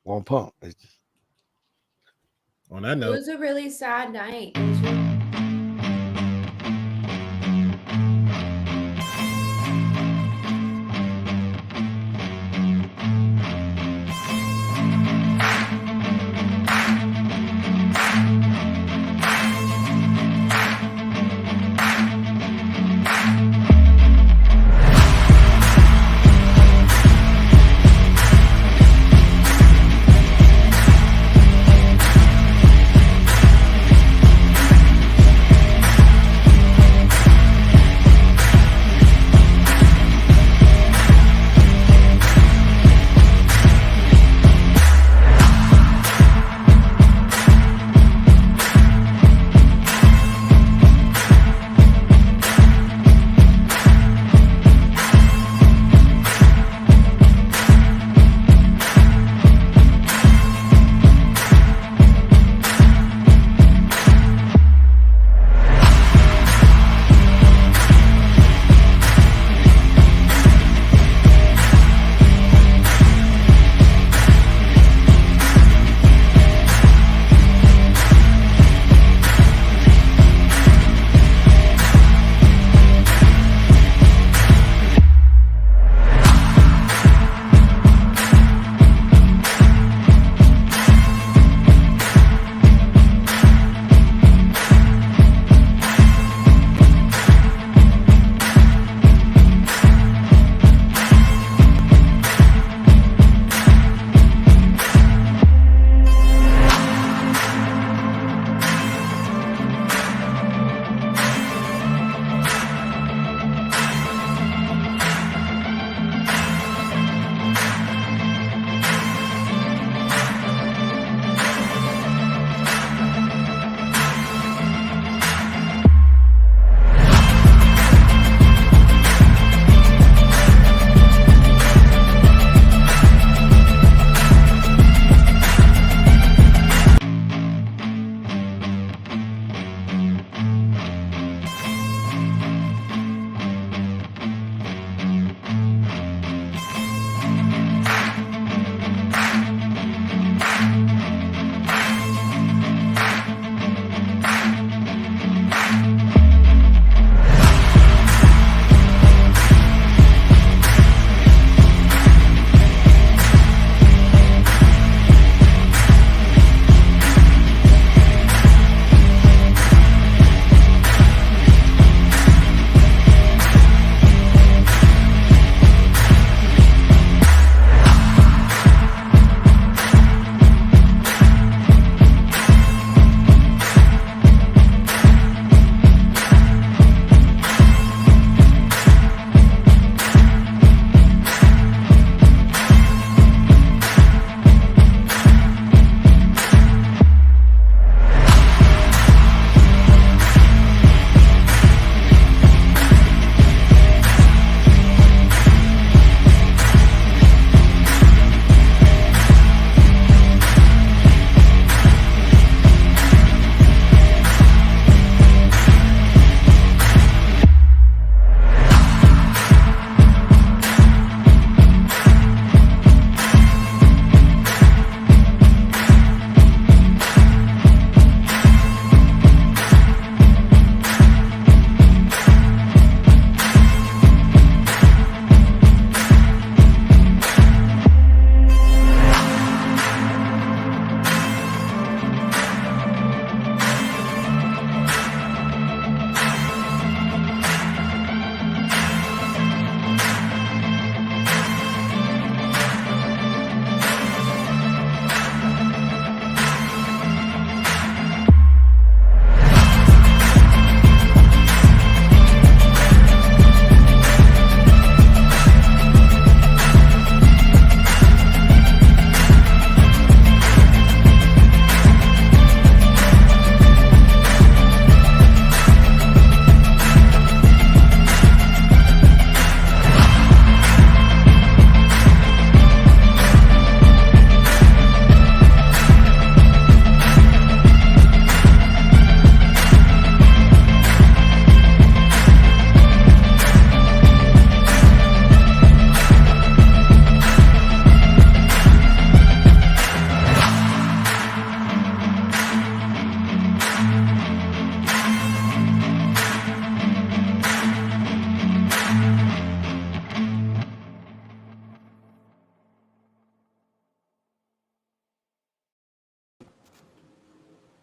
on pump. On that It note, was a really sad night. It was really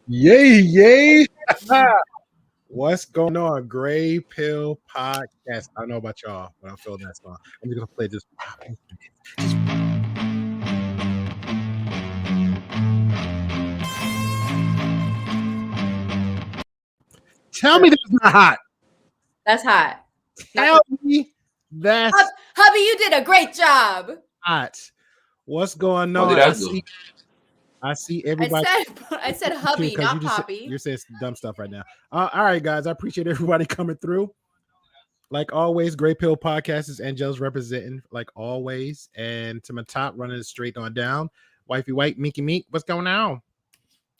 Yay. What's going on? Gray Pill Podcast. I don't know about y'all, but I'm feeling that song. I'm just going to play this. Tell me that's not hot. That's hot. Tell me that's Hubby, you did a great job. hot. What's going What on? did I do? I see everybody. I said hubby, not poppy. You're saying dumb stuff right now. All right, guys. I appreciate everybody coming through. Like always, Gray Pill Podcast is Angels representing, like always. And to my top, running it straight on down. Wifey White, Minky Meek, what's going on?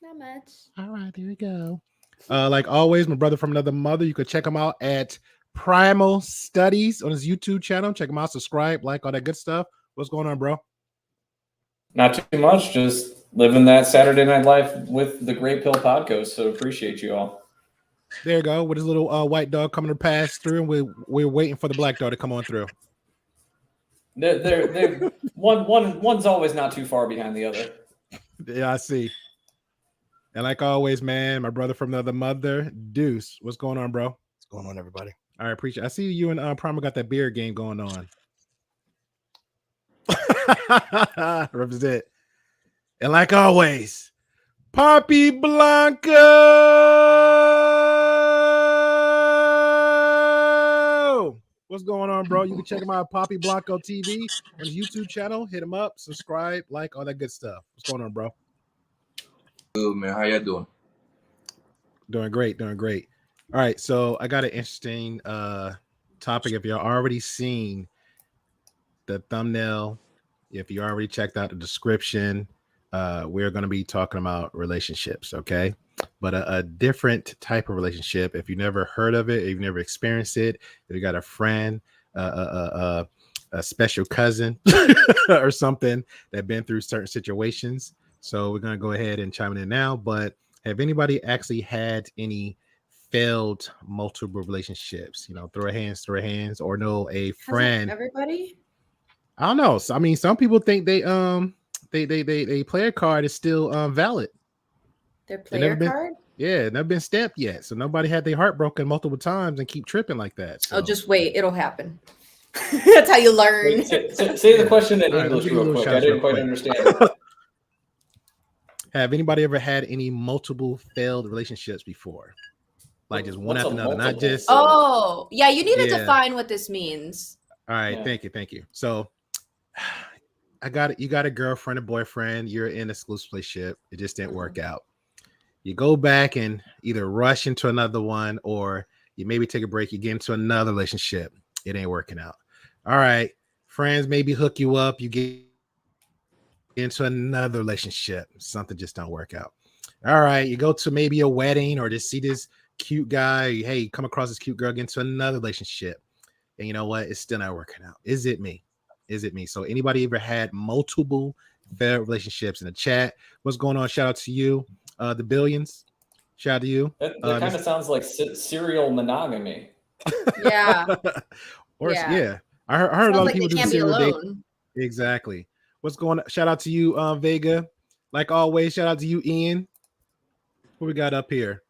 Not much. All right, there we go. Like always, my brother from another mother. You could check him out at Primal Studies on his YouTube channel. Check him out, subscribe, like all that good stuff. What's going on, bro? Not too much, just living that Saturday night life with the Great Pill Podcast. So appreciate you all. There you go, with his little white dog coming to pass through, and we're waiting for the black dog to come on through. One's always not too far behind the other. Yeah, I see. And like always, man, my brother from another mother, Deuce. What's going on, bro? What's going on, everybody? All right, appreciate it. I see you and Primer got that beer game going on. Represent. And like always, Poppy Blanco. What's going on, bro? You can check him out, Poppy Blanco TV on his YouTube channel. Hit him up, subscribe, like all that good stuff. What's going on, bro? Good, man. How y'all doing? Doing great. All right, so I got an interesting topic. If you're already seen the thumbnail, if you already checked out the description, we're going to be talking about relationships, okay? But a different type of relationship. If you never heard of it, if you've never experienced it, if you got a friend, a special cousin or something that been through certain situations. So we're going to go ahead and chime in now. But have anybody actually had any failed multiple relationships? You know, throw hands, or know a friend. Everybody? I don't know. So, I mean, some people think they player card is still valid. Their player card? Yeah, never been stamped yet. So nobody had their heart broken multiple times and keep tripping like that. So. Oh, just wait. It'll happen. That's how you learn. Say the question in English real quick. I didn't quite understand. Have anybody ever had any multiple failed relationships before? Like just one after another, not just. Oh, yeah. You need to define what this means. All right. Yeah. Thank you. So you got a girlfriend, a boyfriend, you're in an exclusive relationship. It just didn't work out. You go back and either rush into another one, or you maybe take a break, you get into another relationship. It ain't working out. All right. Friends maybe hook you up. You get into another relationship. Something just don't work out. All right. You go to maybe a wedding or just see this cute guy. Hey, you come across this cute girl, get into another relationship. And you know what? It's still not working out. Is it me? So anybody ever had multiple failed relationships in the chat? What's going on? Shout out to you. The Billions. Shout out to you. That kind of sounds like serial monogamy. Yeah. Yeah. I heard a lot of people do serial dating. Exactly. What's going on? Shout out to you, Vega. Like always, shout out to you, Ian. What we got up here?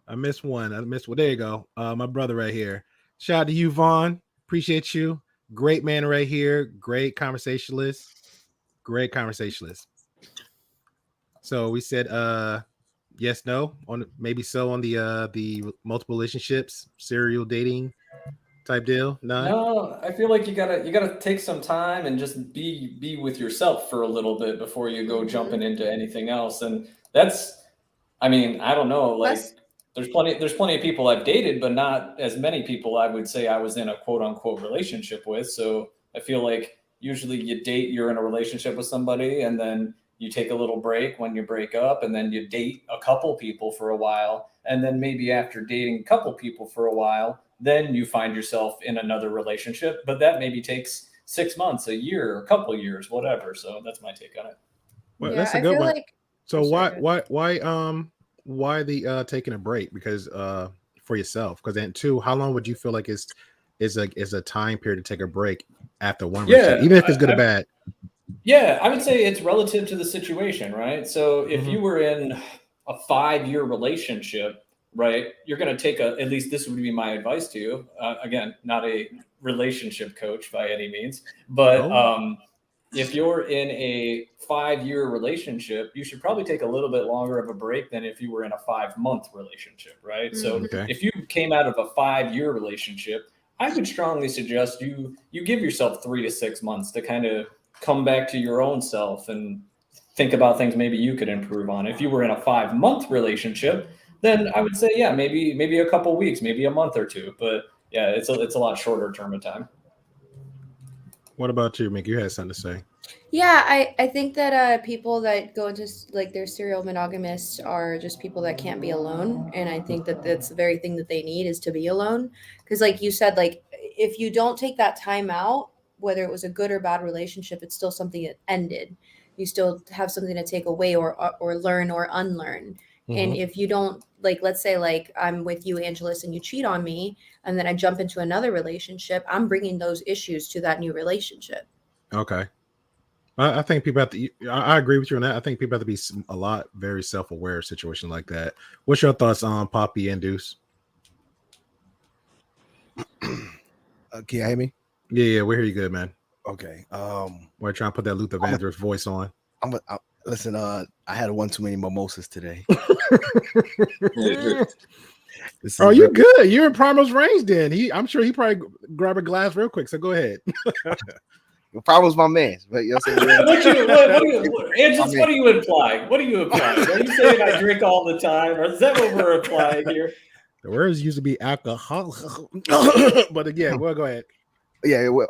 I missed one. Well, there you go. My brother right here. Shout out to you, Vaughn. Appreciate you. Great man right here. Great conversationalist. So we said yes, no, on maybe so on the multiple relationships, serial dating type deal. No, I feel like you gotta take some time and just be with yourself for a little bit before you go jumping into anything else. And that's, I mean, I don't know, like there's plenty of people I've dated, but not as many people I would say I was in a quote unquote relationship with. So I feel like usually you date, you're in a relationship with somebody, and then you take a little break when you break up, and then you date a couple people for a while. And then maybe after dating a couple people for a while, then you find yourself in another relationship, but that maybe takes 6 months, a year, a couple of years, whatever. So that's my take on it. Well, that's a good one. So why the taking a break? Because for yourself, because then too, how long would you feel like is a time period to take a break after one relationship, even if it's good or bad? Yeah, I would say it's relative to the situation, right? So if you were in a 5-year relationship, right? You're going to take at least this would be my advice to you. Again, not a relationship coach by any means, but if you're in a 5-year relationship, you should probably take a little bit longer of a break than if you were in a 5-month relationship, right? So if you came out of a 5-year relationship, I would strongly suggest you give yourself 3 to 6 months to kind of come back to your own self and think about things maybe you could improve on. If you were in a 5-month relationship, then I would say, yeah, maybe a couple weeks, maybe a month or two. But yeah, it's a lot shorter term of time. What about you, Mick? You had something to say. Yeah, I think that people that go into like they're serial monogamists are just people that can't be alone, and I think that that's the very thing that they need is to be alone. Because like you said, like if you don't take that time out, whether it was a good or bad relationship, it's still something that ended. You still have something to take away or learn or unlearn. And if you don't, like, let's say like I'm with you, Angelus, and you cheat on me, and then I jump into another relationship, I'm bringing those issues to that new relationship. Okay. I think people have to, I agree with you on that. I think people have to be a lot very self-aware situation like that. What's your thoughts on Poppy and Deuce? Can you hear me? Yeah, we hear you good, man. Okay. We're trying to put that Luther Vandross voice on. Listen, I had one too many mimosas today. Oh, you're good. You're in Primal's range then. I'm sure he probably grab a glass real quick. So go ahead. The problem's my man, but you know what I'm saying? What do you imply? What do you imply? Are you saying I drink all the time, or is that what we're implying here? The words used to be alcohol, but again, well, go ahead. Yeah, we're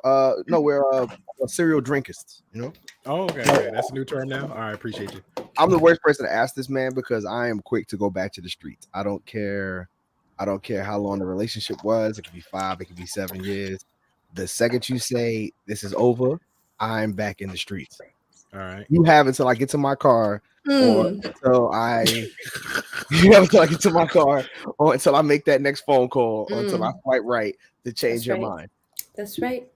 serial drinkers, you know. Oh, okay, that's a new term now. All right, appreciate you. I'm the worst person to ask this man because I am quick to go back to the streets. I don't care how long the relationship was. It could be 5, it could be 7 years. The second you say this is over, I'm back in the streets. All right. You have until I get to my car, or until I get to my car, or until I make that next phone call, or until I swipe right to change your mind. That's right.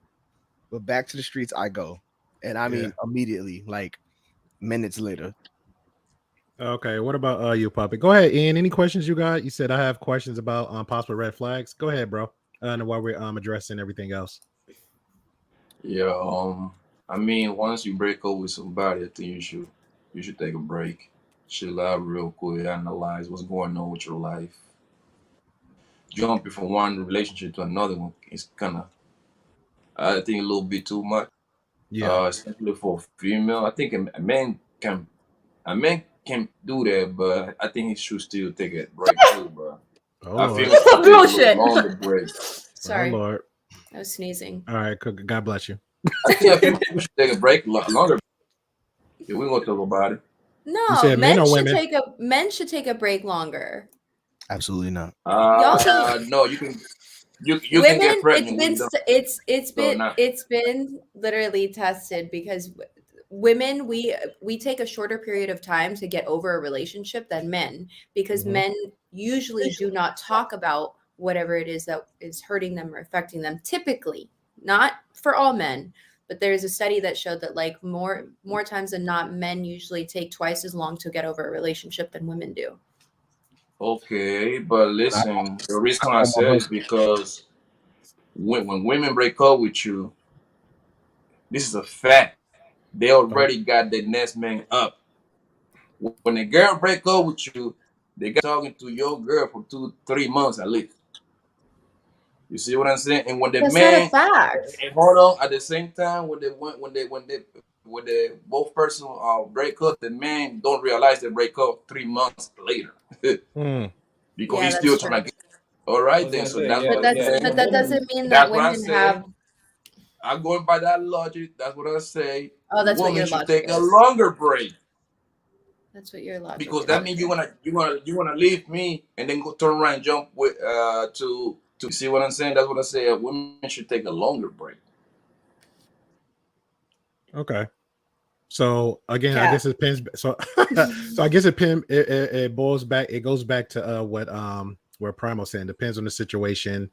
But back to the streets I go, and I mean immediately, like minutes later. Okay, what about you, Poppy? Go ahead, Ian. Any questions you got? You said I have questions about possible red flags. Go ahead, bro. And while we're addressing everything else. Yeah, I mean, once you break up with somebody, I think you should take a break, chill out real quick, analyze what's going on with your life. Jumping from one relationship to another one is kind of, I think, a little bit too much. Yeah, especially for female. I think a man can do that, but I think he should still take a break too, bro. Oh, I feel like bullshit. Longer break. Sorry, oh, Lord. I was sneezing. All right, God bless you. I think we should take a break longer. Yeah, we're gonna talk about it. No, men should take a break longer. Absolutely not. No, you can. You can get pregnant. It's been literally tested because women we take a shorter period of time to get over a relationship than men because men usually do not talk about whatever it is that is hurting them or affecting them. Typically, not for all men, but there's a study that showed that like more times than not, men usually take twice as long to get over a relationship than women do. Okay, but listen, the reason I say is because when women break up with you, this is a fact. They already got the next man up. When a girl break up with you, they got talking to your girl for 2-3 months at least. You see what I'm saying? And when the man, not a fact. Hold on, at the same time, when they both person break up, the man don't realize they break up 3 months later because he's still trying to get. All right, then. So that's but that doesn't mean that women have. I'm going by that logic. That's what I say. Oh, that's what your logic take a longer break. That's what your logic. Because that means you wanna leave me and then go turn around and jump with to see what I'm saying. That's what I say. Women should take a longer break. Okay. So again, I guess it depends. So I guess it boils back. It goes back to what Primal saying. Depends on the situation.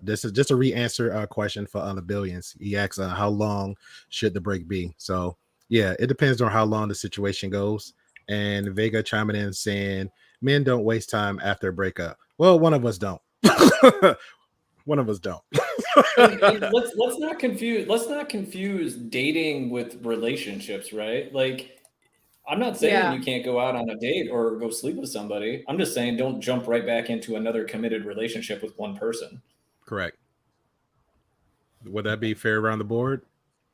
This is just a re-answer question for the Billions. He asks how long should the break be? So yeah, it depends on how long the situation goes. and Vega chiming in saying men don't waste time after a breakup. Well, one of us don't. One of us don't. And let's not confuse dating with relationships, right? Like, I'm not saying Yeah. you can't go out on a date or go sleep with somebody. I'm just saying don't jump right back into another committed relationship with one person. Correct. Would that be fair around the board,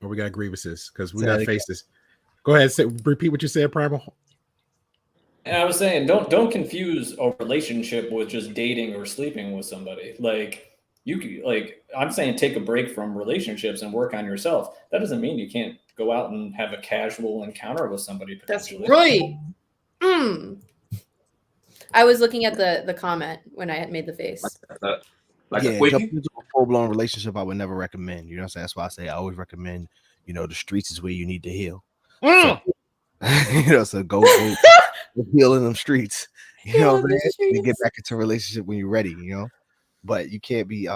or we got grievances? Because we Say got that again. faces. Go ahead, repeat what you said, Primal. And I was saying don't confuse a relationship with just dating or sleeping with somebody. Like, I'm saying take a break from relationships and work on yourself. That doesn't mean you can't go out and have a casual encounter with somebody That's potentially. right. I was looking at the comment when I had made the face. Like yeah, a quickie. jumping into a full-blown relationship, I would never recommend. You know what I'm saying? That's why I say I always recommend, the streets is where you need to heal. So, so go heal in them streets. You know what I'm saying? And get back into a relationship when you're ready, But you can't be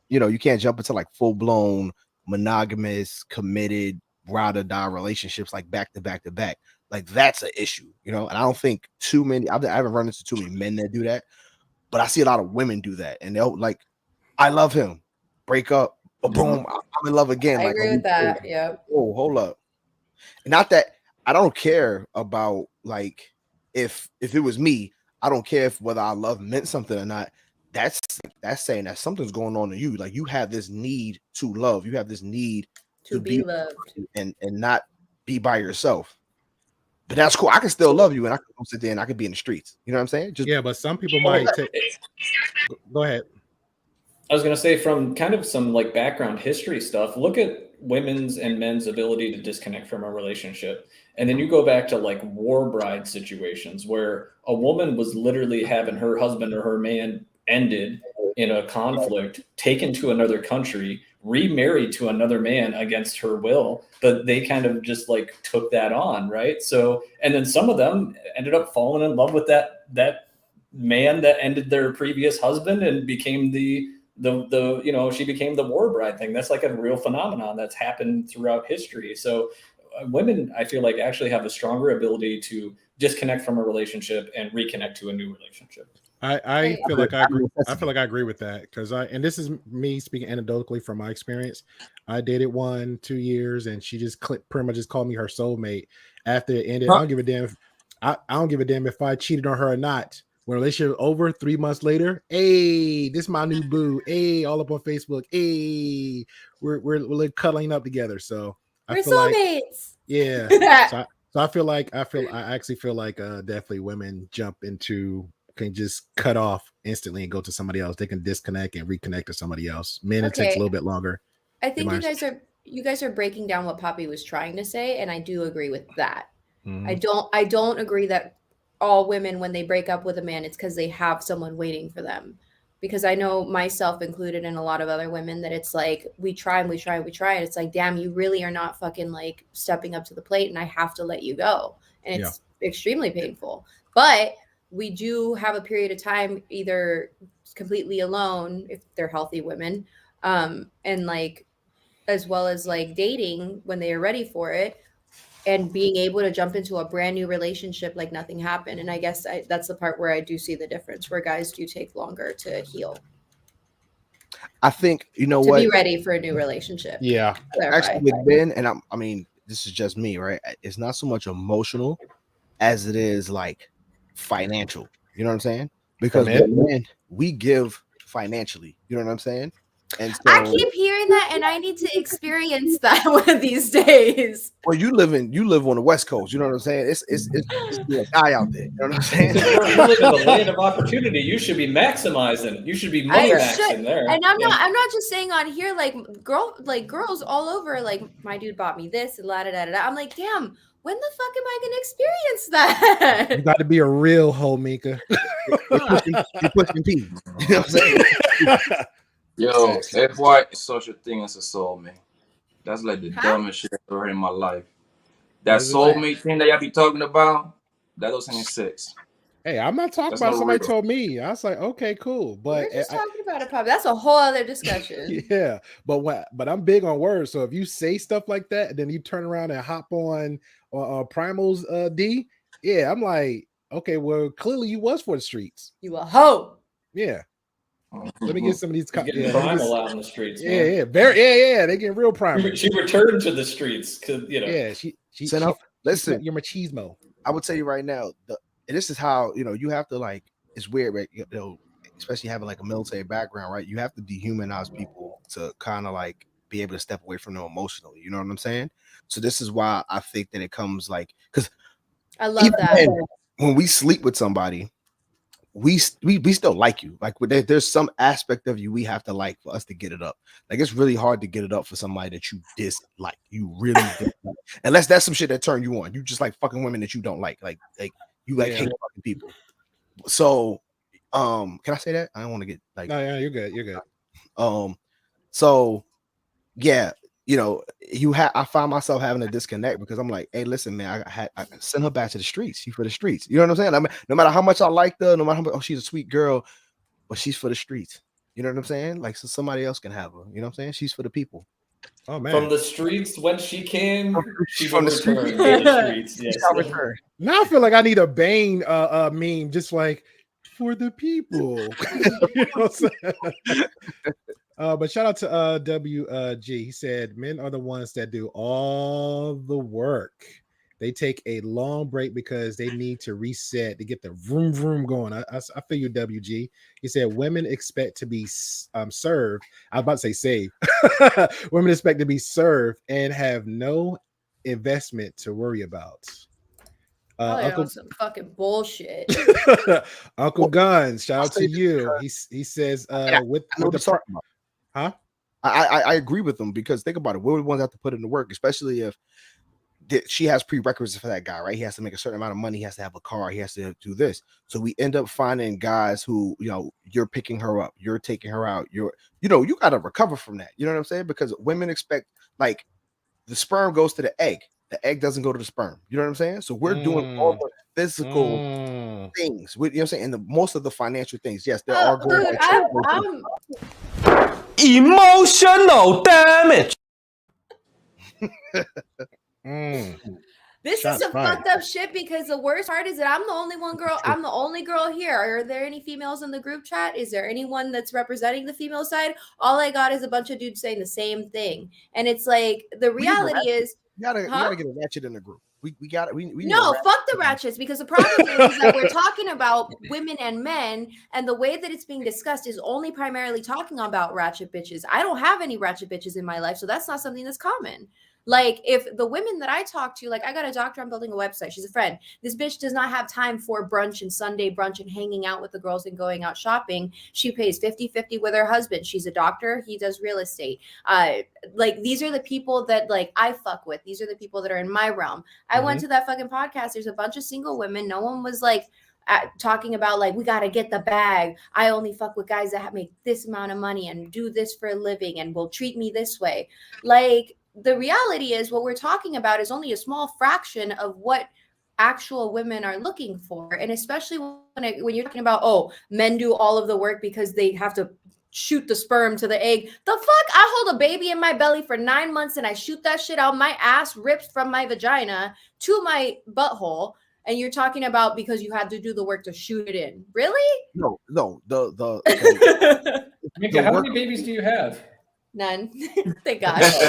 you can't jump into like full-blown monogamous, committed, ride or die relationships like back to back to back. Like that's an issue, And I don't think too many, I haven't run into too many men that do that, but I see a lot of women do that, and they'll like, I love him, break up, boom, I'm in love again. I like, agree with that. Yeah. Oh, hold up. Not that I don't care about like if it was me, I don't care if whether I love meant something or not. That's saying that something's going on in you. Like you have this need to love. You have this need To be loved. and not be by yourself. But that's cool. I can still love you, and I can go sit there and I can be in the streets. You know what I'm saying? Yeah, but some people might take. Go ahead. I was going to say, from kind of some like background history stuff, look at women's and men's ability to disconnect from a relationship. And then you go back to like war bride situations where a woman was literally having her husband or her man ended in a conflict, taken to another country, remarried to another man against her will, but they kind of just like took that on, right? So, and then some of them ended up falling in love with that man that ended their previous husband and became the she became the war bride thing. That's like a real phenomenon that's happened throughout history. So women, I feel like, actually have a stronger ability to disconnect from a relationship and reconnect to a new relationship. I feel like I agree. I feel like I agree with that because and this is me speaking anecdotally from my experience. I dated 1-2 years and she just pretty much just called me her soulmate. After it ended, I don't give a damn. I don't give a damn if I cheated on her or not. When relationship over 3 months later, hey, this is my new boo. Hey, all up on Facebook. Hey, we're cuddling up together. So we're soulmates. Yeah. So I actually feel like definitely women can just cut off instantly and go to somebody else. They can disconnect and reconnect to somebody else. Men, it takes a little bit longer. I think you guys are breaking down what Poppy was trying to say, and I do agree with that. Mm-hmm. I don't agree that all women, when they break up with a man, it's because they have someone waiting for them. Because I know myself included and a lot of other women that it's like we try and we try and we try, and it's like, damn, you really are not fucking like stepping up to the plate, and I have to let you go, and it's extremely painful. But we do have a period of time either completely alone if they're healthy women, and like as well as like dating when they are ready for it, and being able to jump into a brand new relationship like nothing happened. And I guess that's the part where I do see the difference, where guys do take longer to heal. I think to be ready for a new relationship. Yeah, actually with Ben, and I mean, this is just me, right? It's not so much emotional as it is like financial. You know what I'm saying? Because men, we give financially. You know what I'm saying? And so, I keep hearing that, and I need to experience that one of these days. Well, you live on the West Coast. You know what I'm saying? It's a guy out there. You know what I'm saying? You live in the land of opportunity. You should be maximizing. You should be money maxing there. And I'm not just saying on here like girls all over. Like my dude bought me this and la da da da. I'm like, damn. When the fuck am I gonna experience that? You got to be a real hoe, Mika. You're pushing P. You know what I'm saying? Yo, FY is such a thing as a soulmate. That's like the dumbest shit I've ever heard in my life. That soulmate thing that y'all be talking about, that doesn't exist. Hey, I'm not talking about somebody told me. I was like, okay, cool. But we're just talking about it, probably. That's a whole other discussion. Yeah, but I'm big on words. So if you say stuff like that, and then you turn around and hop on Primal's D, Yeah, I'm like, okay, well, clearly you was for the streets. You a hoe. Yeah. Let me get some of these. She's getting Yeah, let me primal get- out in the streets, yeah, man. yeah, very, yeah. They getting real primal. She returned to the streets because Yeah, she Send her- listen, you're machismo. I would tell you right now, and this is how you have to like. It's weird, right? Especially having like a military background, right? You have to dehumanize people to kind of like be able to step away from them emotionally. You know what I'm saying? So this is why I think that it comes like because I love that. when we sleep with somebody, we still like you. Like there's some aspect of you we have to like for us to get it up. Like it's really hard to get it up for somebody that you dislike. You really dislike. Unless that's some shit that turn you on. You just like fucking women that you don't like. Like you like hate fucking people. So can I say that? I don't want to get like No, yeah, you're good. You're good. So yeah, I find myself having a disconnect because I'm like, hey, listen, man, I send her back to the streets. She's for the streets. You know what I'm saying? I mean, no matter how much I like her, no matter how much, she's a sweet girl, but she's for the streets. You know what I'm saying? Like, so somebody else can have her. You know what I'm saying? She's for the people. Oh man. from the streets when she came, she From will the return streets. to the streets. Yes. She's got return. Now I feel like I need a Bane meme, just like for the people. You know what I'm saying? But shout out to WG. He said men are the ones that do all the work. They take a long break because they need to reset to get the vroom vroom going. I feel you, WG. He said women expect to be served. I was about to say saved. Women expect to be served and have no investment to worry about. Uncle some fucking bullshit. Uncle Guns, shout out to you. He says with the huh? I agree with them because think about it. We're the ones that have to put in the work, especially if she has prerequisites for that guy, right? He has to make a certain amount of money. He has to have a car. He has to do this. So we end up finding guys who, you're picking her up, you're taking her out. You got to recover from that. You know what I'm saying? Because women expect like the sperm goes to the egg. The egg doesn't go to the sperm. You know what I'm saying? So we're doing all the physical things. You know what I'm saying? And most of the financial things. Yes, there are going emotional damage. This is some fucked up shit because the worst part is that I'm the only girl. I'm the only girl here. Are there any females in the group chat? Is there anyone that's representing the female side? All I got is a bunch of dudes saying the same thing. And it's like the reality is you gotta get a ratchet in the group. We no, fuck the ratchets, because the problem is that we're talking about women and men, and the way that it's being discussed is only primarily talking about ratchet bitches. I don't have any ratchet bitches in my life, so that's not something that's common. Like, if the women that I talk to, like, I got a doctor, I'm building a website. She's a friend. This bitch does not have time for brunch and Sunday brunch and hanging out with the girls and going out shopping. She pays 50-50 with her husband. She's a doctor. He does real estate. Like, these are the people that, like, I fuck with. These are the people that are in my realm. I went to that fucking podcast. There's a bunch of single women. No one was, like, talking about, like, we got to get the bag. I only fuck with guys that make this amount of money and do this for a living and will treat me this way. Like, the reality is what we're talking about is only a small fraction of what actual women are looking for. And especially when you're talking about, oh, men do all of the work because they have to shoot the sperm to the egg. The fuck? I hold a baby in my belly for 9 months and I shoot that shit out. My ass rips from my vagina to my butthole. And you're talking about because you had to do the work to shoot it in. Really? No. Mika, how many babies do you have? None. Thank God. Just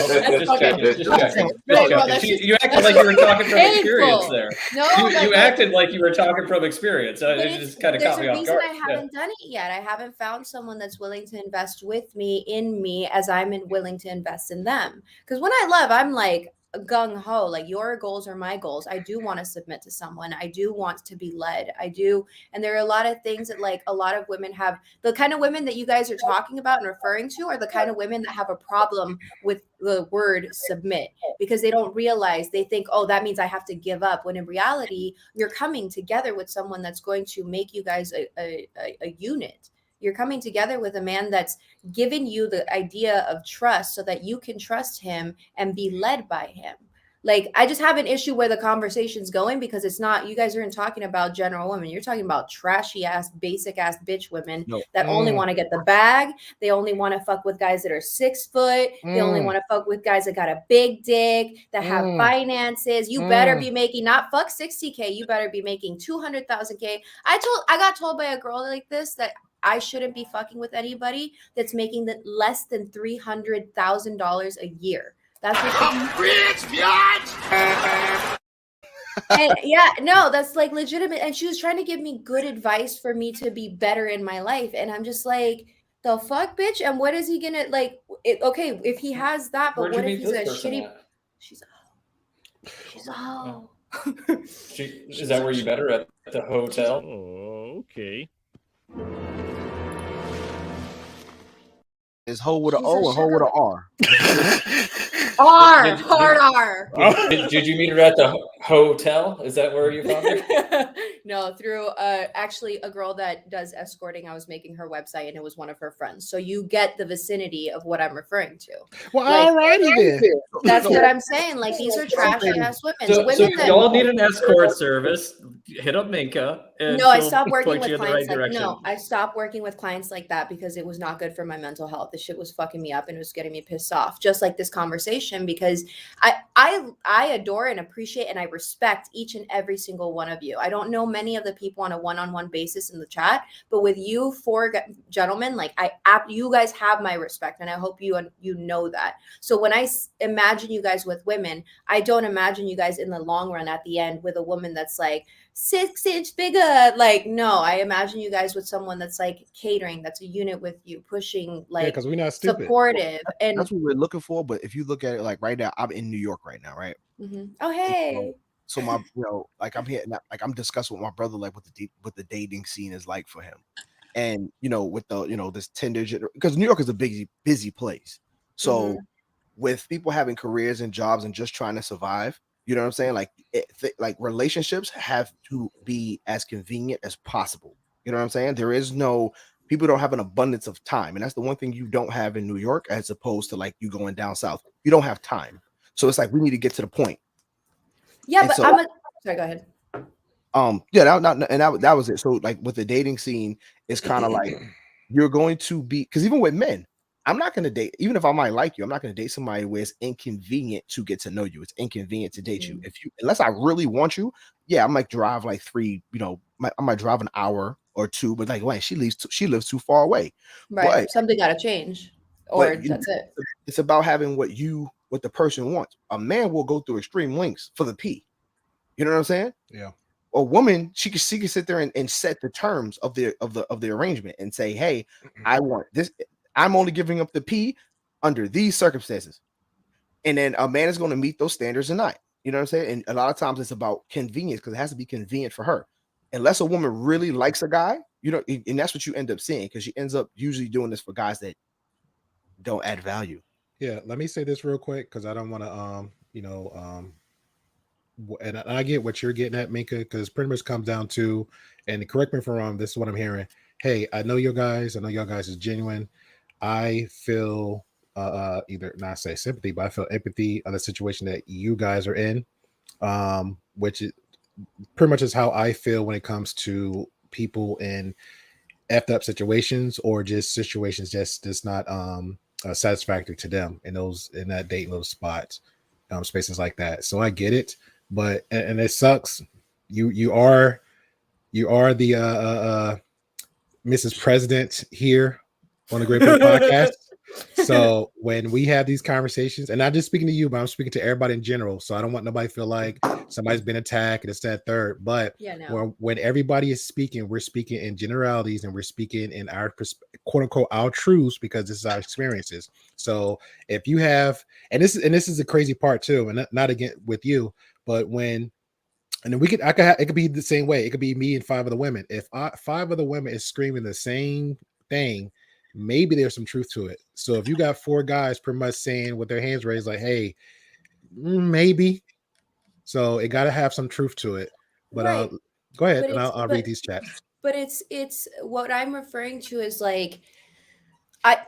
checking. You acted like you were talking from experience there. No, you acted like you were talking from experience. It just kind of caught me off guard. I haven't done it yet. I haven't found someone that's willing to invest with me in me as I'm willing to invest in them. Because when I love, I'm like gung-ho, like your goals are my goals. I do want to submit to someone. I do want to be led. I do. And there are a lot of things that, like, a lot of women have. The kind of women that you guys are talking about and referring to are the kind of women that have a problem with the word submit, because they don't realize, they think, oh, that means I have to give up, when in reality you're coming together with someone that's going to make you guys a unit. You're coming together with a man that's giving you the idea of trust so that you can trust him and be led by him. Like, I just have an issue where the conversation's going because it's not, you guys aren't talking about general women. You're talking about trashy ass, basic ass bitch women No. that only want to get the bag. They only want to fuck with guys that are 6 foot. They only want to fuck with guys that got a big dick, that have finances. You better be making, not fuck 60K. You better be making 200,000K. I got told by a girl like this that I shouldn't be fucking with anybody that's making less than $300,000 a year. That's what rich, and yeah, no, that's like legitimate. And she was trying to give me good advice for me to be better in my life. And I'm just like, the fuck, bitch? And what is he gonna like? Okay, if he has that, but Where'd what you if meet he's this a person shitty? at? She's a hoe. Is that where you met her at the hotel? Oh, okay. Is hoe with an She's a O or hoe with an sugar- R? Hard R. Did you meet her at the hotel? Is that where you found her? No, through actually a girl that does escorting. I was making her website and it was one of her friends. So you get the vicinity of what I'm referring to. Well, Like, alrighty then. That's what I'm saying. Like, these are trashy ass women. So Women that y'all need an escort service. Hit up Minka. And no, I she'll stopped working point with you in the clients right like direction. no, I stopped working with clients like that because it was not good for my mental health. The shit was fucking me up and it was getting me pissed off. Just like this conversation, because I adore and appreciate and I respect each and every single one of you. I don't know many of the people on a one-on-one basis in the chat, but with you four gentlemen, like you guys have my respect, and I hope you know that. So when I imagine you guys with women, I don't imagine you guys in the long run at the end with a woman that's like 6 inch bigger. Like, no, I imagine you guys with someone that's like catering, that's a unit with you, pushing, like, because we're not stupid. supportive. And That's what we're looking for. But if you look at it like right now, I'm in New York right now, right? oh, hey. So my, like I'm here, like I'm discussing with my brother, like what the dating scene is like for him, and with the this Tinder, because New York is a busy place. So with people having careers and jobs and just trying to survive, you know what I'm saying? Like like relationships have to be as convenient as possible. You know what I'm saying? People don't have an abundance of time, and that's the one thing you don't have in New York, as opposed to like you going down south. You don't have time, so it's like we need to get to the point. Yeah, And but so, sorry, go ahead. That was it. So like with the dating scene, it's kind of like you're going to be, because even with men, I'm not going to date, even if I might like you, I'm not going to date somebody where it's inconvenient to get to know you. It's inconvenient to date you. Unless I really want you, yeah, I might drive like I might drive an hour or two, but like, wait, she lives too far away. Right. But something got to change, or that's it. It's about having what the person wants. A man will go through extreme lengths for the P. You know what I'm saying? Yeah. A woman, she can sit there and set the terms of the arrangement and say, hey, I want this. I'm only giving up the P under these circumstances. And then a man is going to meet those standards or not. You know what I'm saying? And a lot of times it's about convenience, because it has to be convenient for her. Unless a woman really likes a guy, and that's what you end up seeing, because she ends up usually doing this for guys that don't add value. Yeah, let me say this real quick, because I don't want to and I get what you're getting at, Minka, because pretty much comes down to, and correct me if I'm wrong, this is what I'm hearing. Hey, I know you guys is genuine. I feel either not say sympathy, but I feel empathy on the situation that you guys are in, which is pretty much is how I feel when it comes to people in effed up situations, or just situations just not satisfactory to them in that dating little spots, spaces like that. So I get it, but and it sucks. You are the Mrs. President here on the Great Point Podcast. So when we have these conversations, and not just speaking to you, but I'm speaking to everybody in general. So I don't want nobody to feel like somebody's been attacked and it's that third. But when everybody is speaking, we're speaking in generalities, and we're speaking in our quote unquote our truths, because this is our experiences. So if you have, and this is the crazy part too, and not again with you, but when. And then it could be the same way. It could be me and 5 other women. If 5 other women is screaming the same thing, maybe there's some truth to it. So if you got 4 guys pretty much saying with their hands raised, like, hey, maybe. So it got to have some truth to it. But go ahead, and I'll read these chats. But it's what I'm referring to is like,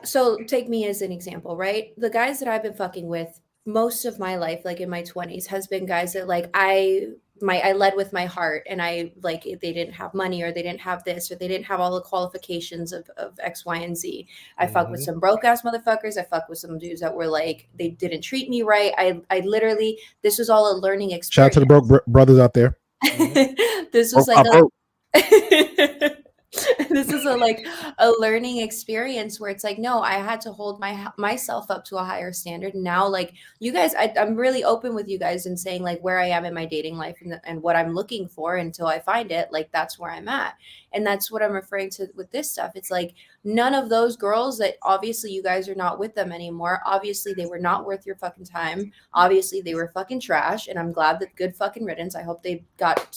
so take me as an example, right? The guys that I've been fucking with, most of my life, like in my 20s, has been guys that like I led with my heart, and I like they didn't have money, or they didn't have this, or they didn't have all the qualifications of X, Y, and Z. I fucked with some broke ass motherfuckers. I fucked with some dudes that were like, they didn't treat me right. I literally, this was all a learning experience. Shout out to the broke brothers out there. This was like this is a learning experience where it's like, no, I had to hold myself up to a higher standard. Now, like you guys, I'm really open with you guys and saying like where I am in my dating life and what I'm looking for until I find it. Like that's where I'm at, and that's what I'm referring to with this stuff. It's like none of those girls that obviously you guys are not with them anymore. Obviously they were not worth your fucking time. Obviously they were fucking trash, and I'm glad that good fucking riddance. I hope they got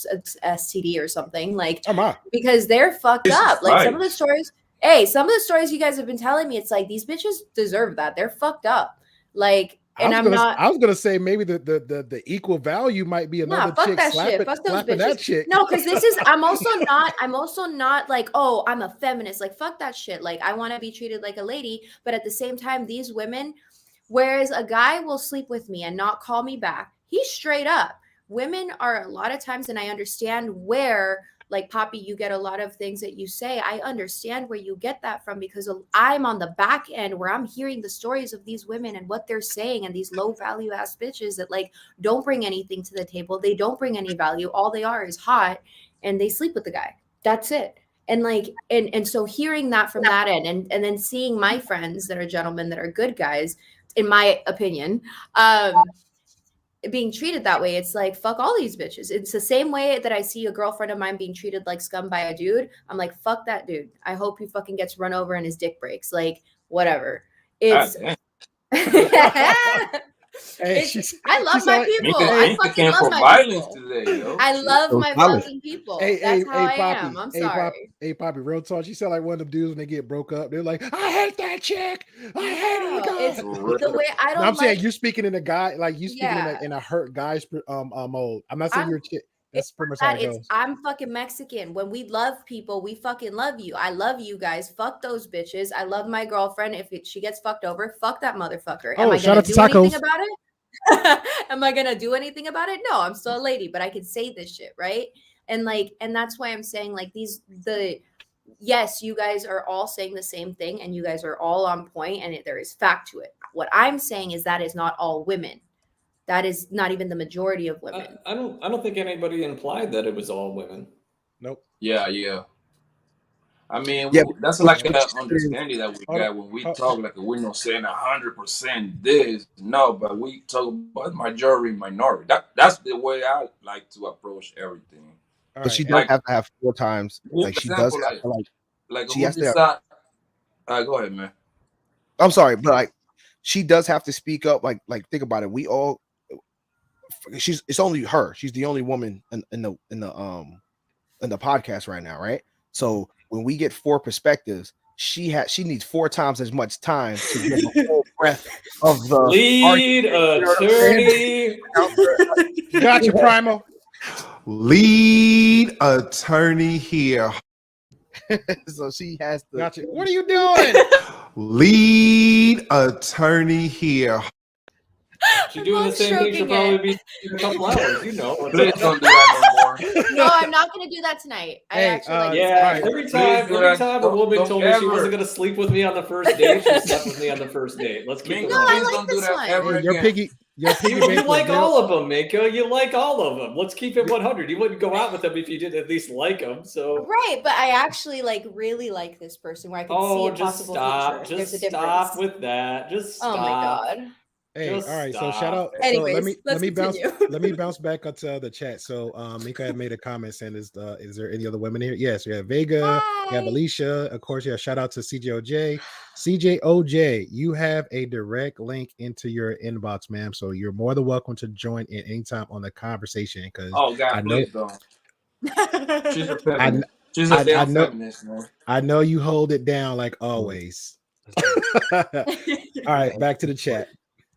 STD or something, like because they're fucked up. Like some of the stories you guys have been telling me, it's like these bitches deserve that. They're fucked up. Like, and I was gonna say maybe the equal value might be another chick slapping that chick. No, because this is I'm also not like, oh, I'm a feminist. Like, fuck that shit. Like, I want to be treated like a lady, but at the same time, these women, whereas a guy will sleep with me and not call me back, he's straight up. Women are a lot of times, and I understand where, like, Poppy, you get a lot of things that you say. I understand where you get that from, because I'm on the back end where I'm hearing the stories of these women and what they're saying, and these low value ass bitches that like don't bring anything to the table. They don't bring any value. All they are is hot, and they sleep with the guy. That's it. And like, and so hearing that from that end, and then seeing my friends that are gentlemen, that are good guys, in my opinion, being treated that way, it's like, fuck all these bitches. It's the same way that I see a girlfriend of mine being treated like scum by a dude. I'm like, fuck that dude. I hope he fucking gets run over and his dick breaks. Like, whatever. It's I love my people. I fucking love my people. Today, yo. I love my fucking people. That's how I am. I'm sorry. Hey, Poppy, real talk. She sound like one of them dudes when they get broke up. They're like, I hate that chick. I hate her. It's the way I don't. No, I'm saying you're speaking in a guy, like you speaking in a hurt guy's mode. I'm not saying you're a chick. That's pretty much how it goes. I'm fucking Mexican. When we love people, we fucking love you. I love you guys. Fuck those bitches. I love my girlfriend. If she gets fucked over, fuck that motherfucker. Am I gonna do anything about it? Am I gonna do anything about it? No, I'm still a lady, but I can say this shit, right? And that's why I'm saying, like, yes, you guys are all saying the same thing, and you guys are all on point, and there is fact to it. What I'm saying is that is not all women. That is not even the majority of women. I don't think anybody implied that it was all women. Nope. Yeah. I mean, that's like an understanding that we got when we talk. Like, we're not saying 100% this, no, but we talk about majority, minority. That's the way I like to approach everything. But she does have to have 4 times. Like, she does have to, like she has to have. Go ahead, man. I'm sorry, but like, she does have to speak up. Like think about it. We all. It's only her. She's the only woman in the podcast right now, right? So when we get 4 perspectives, she needs 4 times as much time to get the full breadth of the lead attorney. Gotcha, Primo. Lead attorney here. So she has to. Gotcha. What are you doing? Lead attorney here. She's doing the same thing. She'll probably be in a couple hours. You know. Please don't do that no more. No, I'm not going to do that tonight. Every time a woman told me she wasn't going to sleep with me on the first date, she slept with me on the first date. Let's keep it. No, I like this one. You're piggy. You like all of them, Mako. You like all of them. Let's keep it 100. You wouldn't go out with them if you didn't at least like them. So right, but I actually really like this person where I can see a possible future. Just stop with that. Just stop. Oh my god. Hey, all right. So shout out. Anyways, let me bounce back up to the chat. So Mika had made a comment saying, is there any other women here? Yes, we have Vega, we have Alicia, of course. Yeah, shout out to CJOJ. CJOJ, you have a direct link into your inbox, ma'am. So you're more than welcome to join in anytime on the conversation. Because please don't. She's a feminist. She's a damn feminist, man. I know you hold it down like always. All right, back to the chat.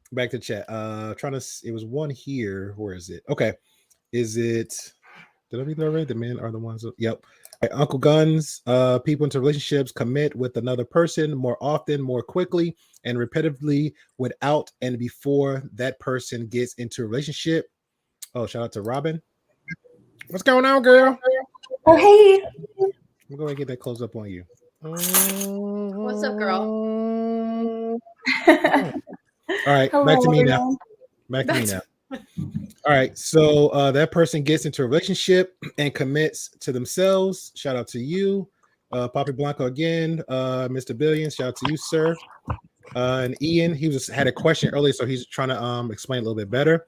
It was one here. Where is it? Okay. Is it? Did I read that right? The men are the ones. Yep. Uncle Guns, people into relationships commit with another person more often, more quickly, and repetitively without and before that person gets into a relationship. Oh, shout out to Robin. What's going on, girl? Oh, hey. I'm going to get that close up on you. What's up, girl? All right, Hello, back to me now. everyone. Back to me now. All right, so that person gets into a relationship and commits to themselves. Shout out to you, Poppy Blanco again, Mr. Billion. Shout out to you, sir. And Ian, he had a question earlier, so he's trying to explain a little bit better.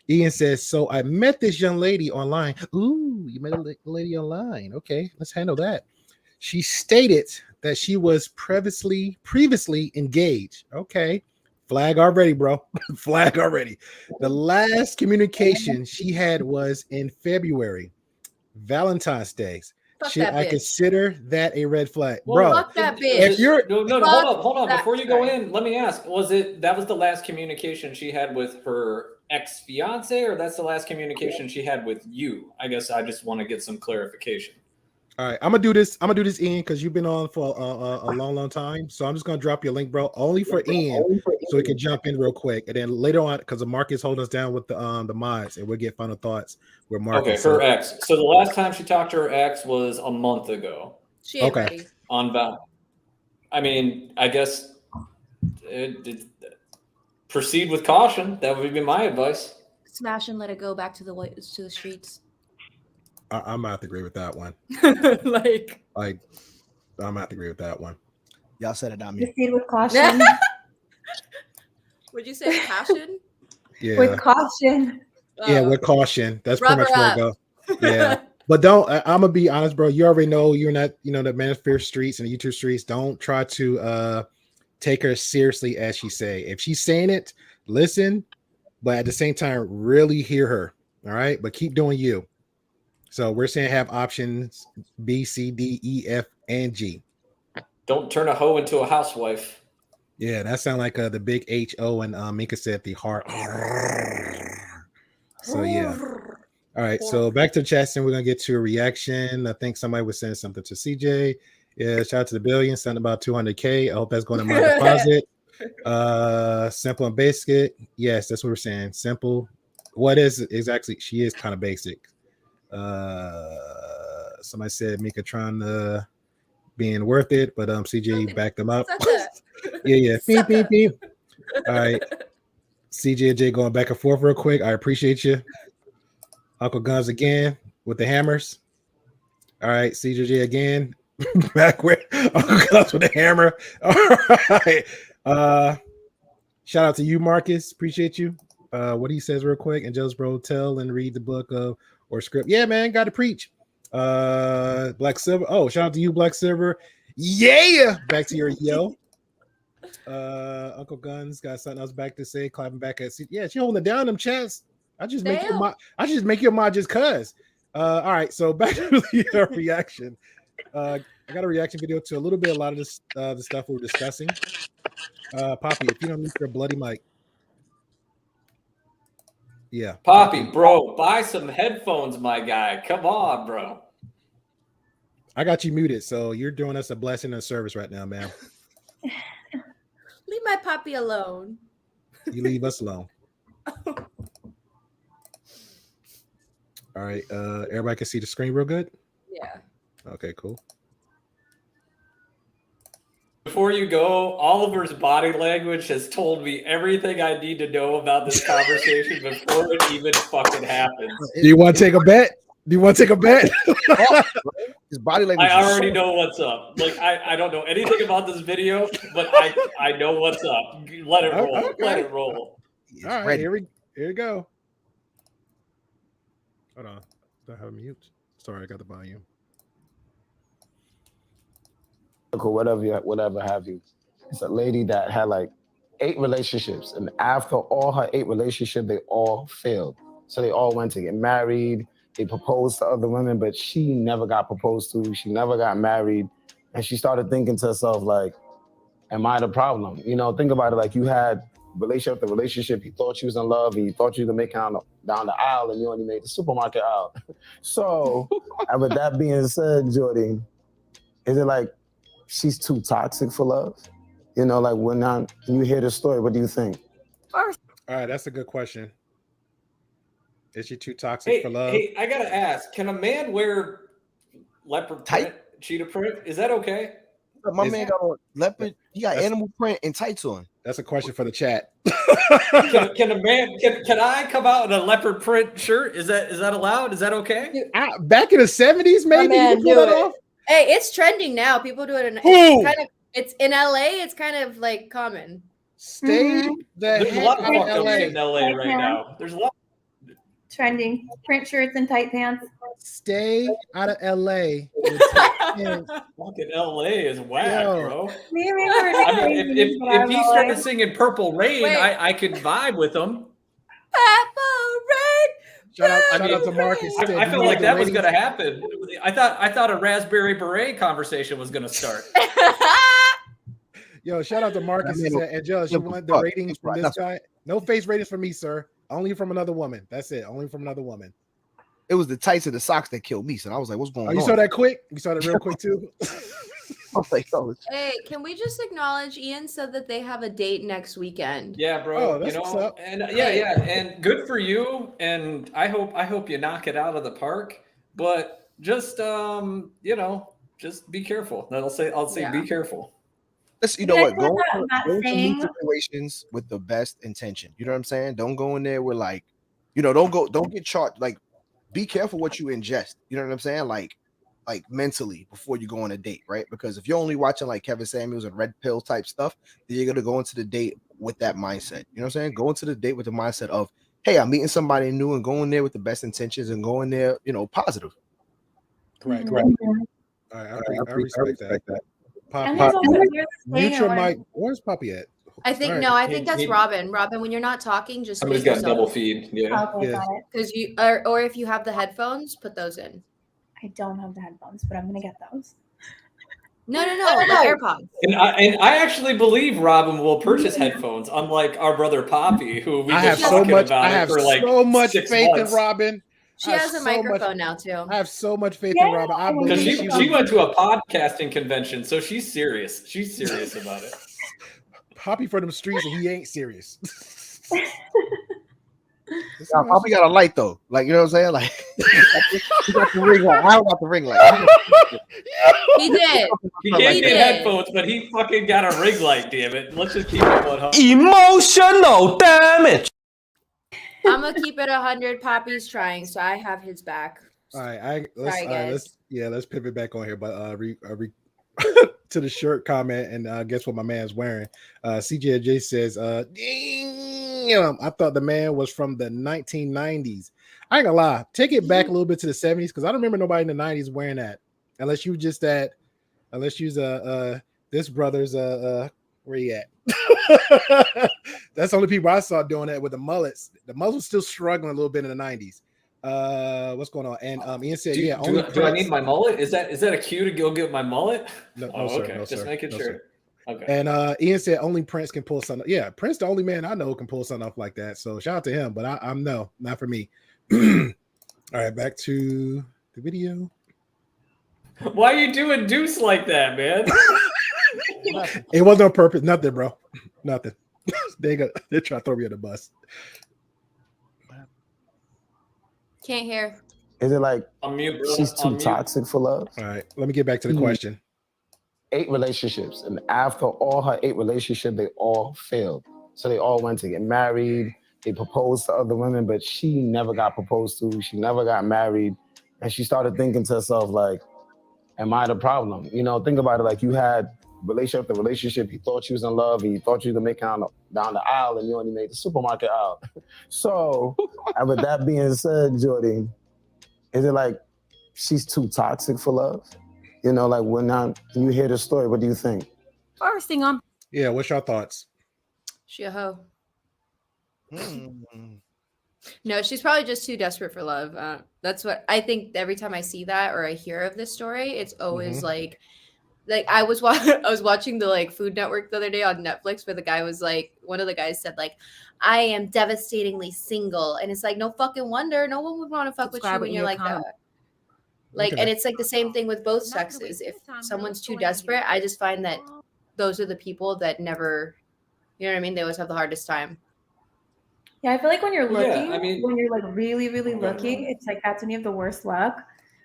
Ian says, "So I met this young lady online." Ooh, you met a lady online. Okay, let's handle that. She stated that she was previously engaged. Okay. Flag already, bro. Flag already. The last communication she had was in February, Valentine's Day. Fuck Should that I bitch. consider that a red flag, Well, bro? Fuck that If bitch. you're No, Fuck hold on. that- Before you go sorry. in, let me ask: was that was the last communication she had with her ex-fiance, or that's the last communication she had with you? I guess I just want to get some clarification. all right, I'm gonna do this, Ian, because you've been on for a long time. So I'm just gonna drop your link, bro, only for Ian, so we can jump in real quick, and then later on, because the Marcus holding us down with the mods, and we'll get final thoughts with Marcus. Okay, her ex. So the last time she talked to her ex was a month ago. She ain't Okay. ready. On Val. I mean, I guess proceed with caution. That would be my advice. Smash and let it go back to the streets. I'm gonna have to agree with that one. Like I'm gonna have to agree with that one. Y'all said it, not me. Proceed with caution. would you say passion? Yeah, With caution. yeah, Oh. with caution. That's pretty Rubber much where I go. Yeah. But don't. I'm gonna be honest, bro. You already know you're not. You know the Manosphere streets and the YouTube streets. Don't try to take her seriously as she say. If she's saying it, listen, but at the same time, really hear her. All right, but keep doing you. So we're saying have options B, C, D, E, F, and G. Don't turn a hoe into a housewife. Yeah, that sounds like the big H-O and Mika said the heart. So yeah. All right, so back to Chaston. We're gonna get to a reaction. I think somebody was saying something to CJ. Yeah, shout out to the Billion, something about 200K. I hope that's going to my deposit. Simple and basic. Yes, that's what we're saying. Simple. What is exactly? She is kind of basic. Somebody said Mika trying to being worth it, but CJ backed them up. Yeah. Beep, beep, beep. All right. CJ and Jay going back and forth real quick. I appreciate you. Uncle Guns again with the hammers. All right, CJ again. Back with Uncle Guns with the hammer. All right. Shout out to you, Marcus. Appreciate you. What he says real quick. And just bro, tell and read the book of or script. Yeah, man, got to preach. Black Silver. Oh, shout out to you, Black Silver. Yeah, back to your yo. Uncle Guns got something else back to say. Clapping back at yeah, she holding it down them chats. I just make your mod. I just make your mod just cuz. All right, so back to the reaction. I got a reaction video to a lot of this the stuff we're discussing. Poppy, if you don't mute your bloody mic. Yeah. Poppy, bro, buy some headphones, my guy. Come on, bro. I got you muted, so you're doing us a blessing and a service right now, man. Leave my Poppy alone. You leave us alone. All right. Everybody can see the screen real good? Yeah. Okay, cool. Before you go, Oliver's body language has told me everything I need to know about this conversation before it even fucking happens. Do you want to take a bet? His body language. I already know what's up. Like I don't know anything about this video, but I know what's up. Let it roll. Okay. Let it roll. All right, ready. here we go. Hold on. Do I have a mute? Sorry, I got the volume. Whatever have you. It's a lady that had like 8 relationships, and after all her 8 relationships, they all failed. So they all went to get married. They proposed to other women, but she never got proposed to. She never got married, and she started thinking to herself like, "Am I the problem?" You know, think about it. Like you had relationship after relationship. He thought you was in love, and he thought you could make it down the aisle, and you only made the supermarket aisle. So, and with that being said, Jordy, is it like she's too toxic for love? You know, like when you hear the story, what do you think? All right, that's a good question. Is she too toxic for love? Hey, I gotta ask: can a man wear leopard print, cheetah print? Is that okay? My man got on leopard. He got animal print and tights on. That's a question for the chat. Can a man? Can I come out in a leopard print shirt? Is that allowed? Is that okay? Back in the 70s, maybe man, you pull do that it. off. Hey, it's trending now. People do it in Who? it's in LA. It's kind of like common. Stay the There's a lot of heck fuck in ups LA. in LA right now. There's a lot. Trending print shirts and tight pants. Stay out of LA. Fucking LA is whack, bro. Maybe I mean, if he started singing Purple Rain, Wait. I could vibe with him. Shout out I mean, to Marcus. I felt like that was going to happen. I thought a Raspberry Beret conversation was going to start. Yo, shout out to Marcus and Josh. You want the ratings from this guy? No face ratings from me, sir. Only from another woman. That's it. Only from another woman. It was the tights and the socks that killed me. So I was like, what's going on? You saw that quick? You saw that real quick too? I was like, oh, Hey, can we just acknowledge Ian said that they have a date next weekend? Yeah, bro. Oh, that's what's up. And yeah, and good for you. And I hope you knock it out of the park. But just just be careful. I'll say be careful. Listen, you know what? Go not into saying- situations with the best intention. You know what I'm saying? Don't go in there with like, don't get charged. Like, be careful what you ingest. You know what I'm saying? Like mentally before you go on a date, right? Because if you're only watching like Kevin Samuels and Red Pill type stuff, then you're gonna go into the date with that mindset. You know what I'm saying? Go into the date with the mindset of, hey, I'm meeting somebody new, and go in there with the best intentions and go in there, positive. Correct. Mhm. All right, I respect that. And Pop, there's also weird mute thing your where- mic. Where's Poppy at? I think All right. no. I think that's Robin. Robin, when you're not talking, just Somebody's mute got yourself. double feed. Yeah. Okay, Yeah. got it. Because you or if you have the headphones, put those in. I don't have the headphones, but I'm gonna get those. No, the AirPods. And I actually believe Robin will purchase headphones, unlike our brother Poppy, who we I have just so talking much. about I it have for like so much 6 faith in months. Robin. She I have has a so much- microphone now too. I have so much faith in Robin. I Because believe Because she she went to a podcasting convention, so she's serious. She's serious about it. Poppy for them streets, and he ain't serious. I probably got a light though. Like, you know what I'm saying? Like, he got the ring light. I don't got the ring light. He did. He He can't get did. headphones, but he fucking got a ring light, damn it. Let's just keep it 100. Emotional damage. I'm gonna keep it 100. Poppy's trying, so I have his back. All right, Sorry, guys. let's pivot back on here, but to the shirt comment and guess what my man's wearing. CJJ says, damn, I thought the man was from the 1990s. I ain't gonna lie, take it back a little bit to the 70s because I don't remember nobody in the 90s wearing that, unless you this brother's where he at? That's the only people I saw doing that with the mullets. The mullets was still struggling a little bit in the 90s. What's going on? And Ian said, Do I need my mullet? Is that a cue to go get my mullet? No, Oh, sir, okay. no, Just sir, making no, sure. sir. Okay. And Ian said only Prince can pull something. Yeah, Prince, the only man I know can pull something off like that. So shout out to him, but I'm no, not for me. All right, back to the video. Why are you doing Deuce like that, man? It wasn't on purpose. Nothing, bro. Nothing. They're trying to throw me on the bus. Can't hear. Is it like I'm mute, bro. she's too I'm mute. toxic for love? All right, let me get back to the question. 8 relationships, and after all her 8 relationships, they all failed. So they all went to get married. They proposed to other women, but she never got proposed to. She never got married, and she started thinking to herself like, "Am I the problem?" Think about it. Like, you had relationship after relationship. You thought you was in love, and you thought you could make it down the aisle, and you only made the supermarket aisle. So, and with that being said, Jordy, is it like she's too toxic for love? Like when you hear the story, what do you think? First thing on Yeah, what's your thoughts? She a hoe. Mm. No, she's probably just too desperate for love. That's what I think. Every time I see that or I hear of this story, it's always like like I was I was watching the like Food Network the other day on Netflix where the guy was like, one of the guys said like, I am devastatingly single, and it's like no fucking wonder no one would want to fuck with you Subscribe when and you're you're like that. accountable. Like, Okay. and it's like the same thing with both sexes. If someone's too desperate, I just find that those are the people that never, you know what I mean? They always have the hardest time. Yeah, I feel like when you're Yeah, looking, I mean- when you're like really, really Okay. looking, it's like that's when you have the worst luck.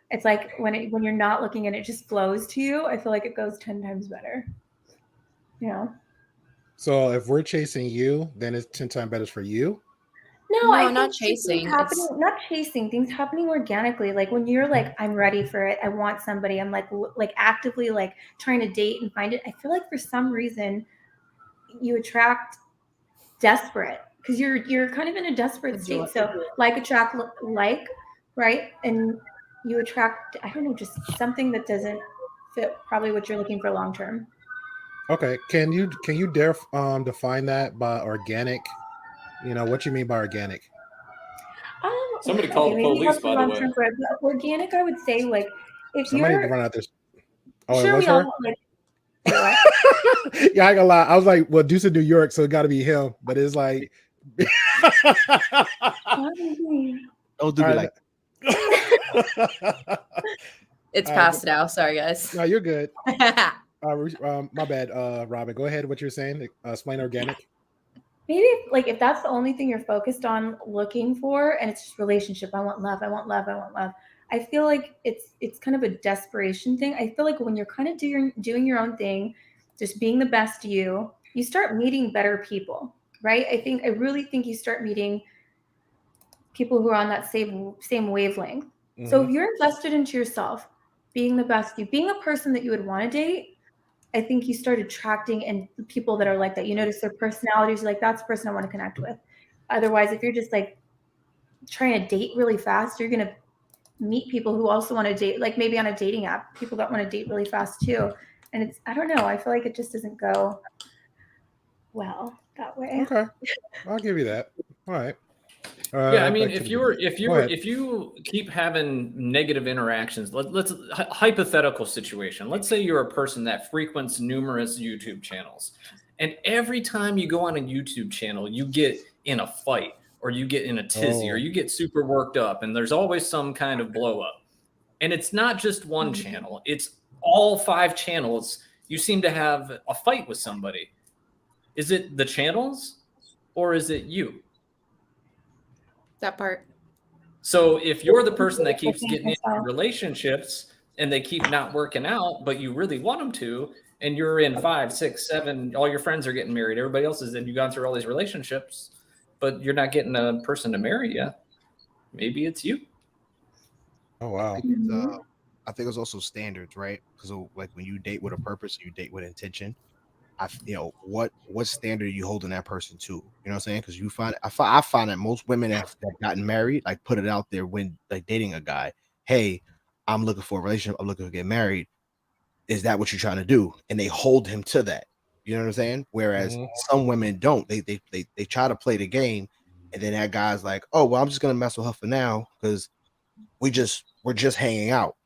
It's like when you're not looking and it just flows to you, I feel like it goes 10 times better. You know? So if we're chasing you, then it's 10 times better for you. No, I not think things chasing. happening, It's not chasing, things happening organically. Like when you're like, I'm ready for it. I want somebody. I'm like actively like trying to date and find it. I feel like for some reason you attract desperate because you're kind of in a desperate state. So like attract like, right? And you attract, I don't know, just something that doesn't fit probably what you're looking for long term. Okay. Can you dare define that by organic? You know what you mean by organic? Somebody called the maybe police, that's by the long way. term for it. But organic, I would say like if Somebody you're run out this. Oh, sure it was we all her. want, like what? Yeah, I ain't gonna lie. I was like, well, Deuce in New York, so it got to be him. But it's like, Don't do me like it's All right, past now. Sorry, guys. no, you're good. My bad, Robin. Go ahead. What you're saying? Explain organic. Maybe if that's the only thing you're focused on looking for and it's just relationship, I want love, I want love, I want love. I feel like it's kind of a desperation thing. I feel like when you're kind of doing your own thing, just being the best you start meeting better people, right? I really think you start meeting people who are on that same wavelength. So if you're invested into yourself, being the best you, being a person that you would want to date, I think you start attracting and people that are like that. You notice their personalities, like that's the person I want to connect with. Otherwise, if you're just like trying to date really fast, you're gonna meet people who also want to date, like maybe on a dating app, people that want to date really fast too. And it's, I don't know, I feel like it just doesn't go well that way. Okay, I'll give you that. All right. Yeah, I mean, back to if the- if you keep having negative interactions, let's hypothetical situation. Let's say you're a person that frequents numerous YouTube channels, and every time you go on a YouTube channel, you get in a fight, or you get in a tizzy, or you get super worked up, and there's always some kind of blow up. And it's not just one channel; it's all 5 channels. You seem to have a fight with somebody. Is it the channels, or is it you? That part. So if you're the person that keeps getting into relationships and they keep not working out, but you really want them to, and you're in 5, 6, 7, all your friends are getting married, everybody else is, and you've gone through all these relationships, but you're not getting a person to marry you, maybe it's you. Oh wow. I think it's also standards, right? Because like when you date with a purpose, you date with intention. What standard are you holding that person to? You know what I'm saying? Because I find that most women that gotten married, like put it out there when like dating a guy. Hey, I'm looking for a relationship. I'm looking to get married. Is that what you're trying to do? And they hold him to that. You know what I'm saying? Whereas some women don't. They try to play the game, and then that guy's like, oh well, I'm just gonna mess with her for now because we're just hanging out.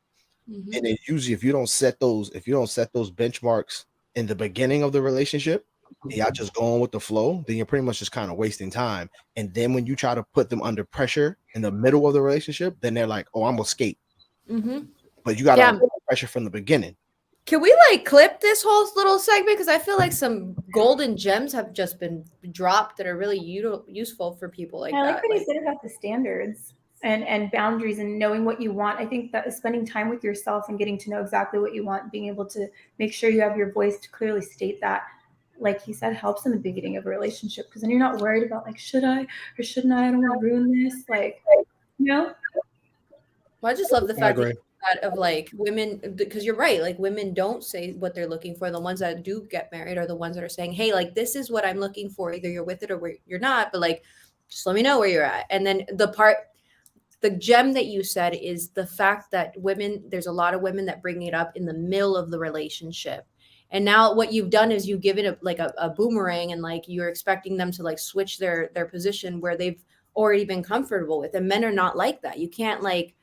And then usually if you don't set those benchmarks in the beginning of the relationship, and y'all just going with the flow, then you're pretty much just kind of wasting time. And then when you try to put them under pressure in the middle of the relationship, then they're like, oh, I'm gonna skate. But you got to put pressure from the beginning. Can we like clip this whole little segment? Because I feel like some golden gems have just been dropped that are really useful for people like I that. like what you said about the standards and boundaries and knowing what you want. I think that spending time with yourself and getting to know exactly what you want, being able to make sure you have your voice to clearly state that, like he said, helps in the beginning of a relationship, because then you're not worried about like, should I or shouldn't I don't want to ruin this. Like, you know? Well, I just love the fact that of like women, because you're right, like women don't say what they're looking for. The ones that do get married are the ones that are saying, hey, like this is what I'm looking for. Either you're with it or you're not, but like just let me know where you're at. And then the gem that you said is the fact that there's a lot of women that bring it up in the middle of the relationship. And now what you've done is you give it a boomerang, and like you're expecting them to like switch their position where they've already been comfortable with. And men are not like that. You can't like,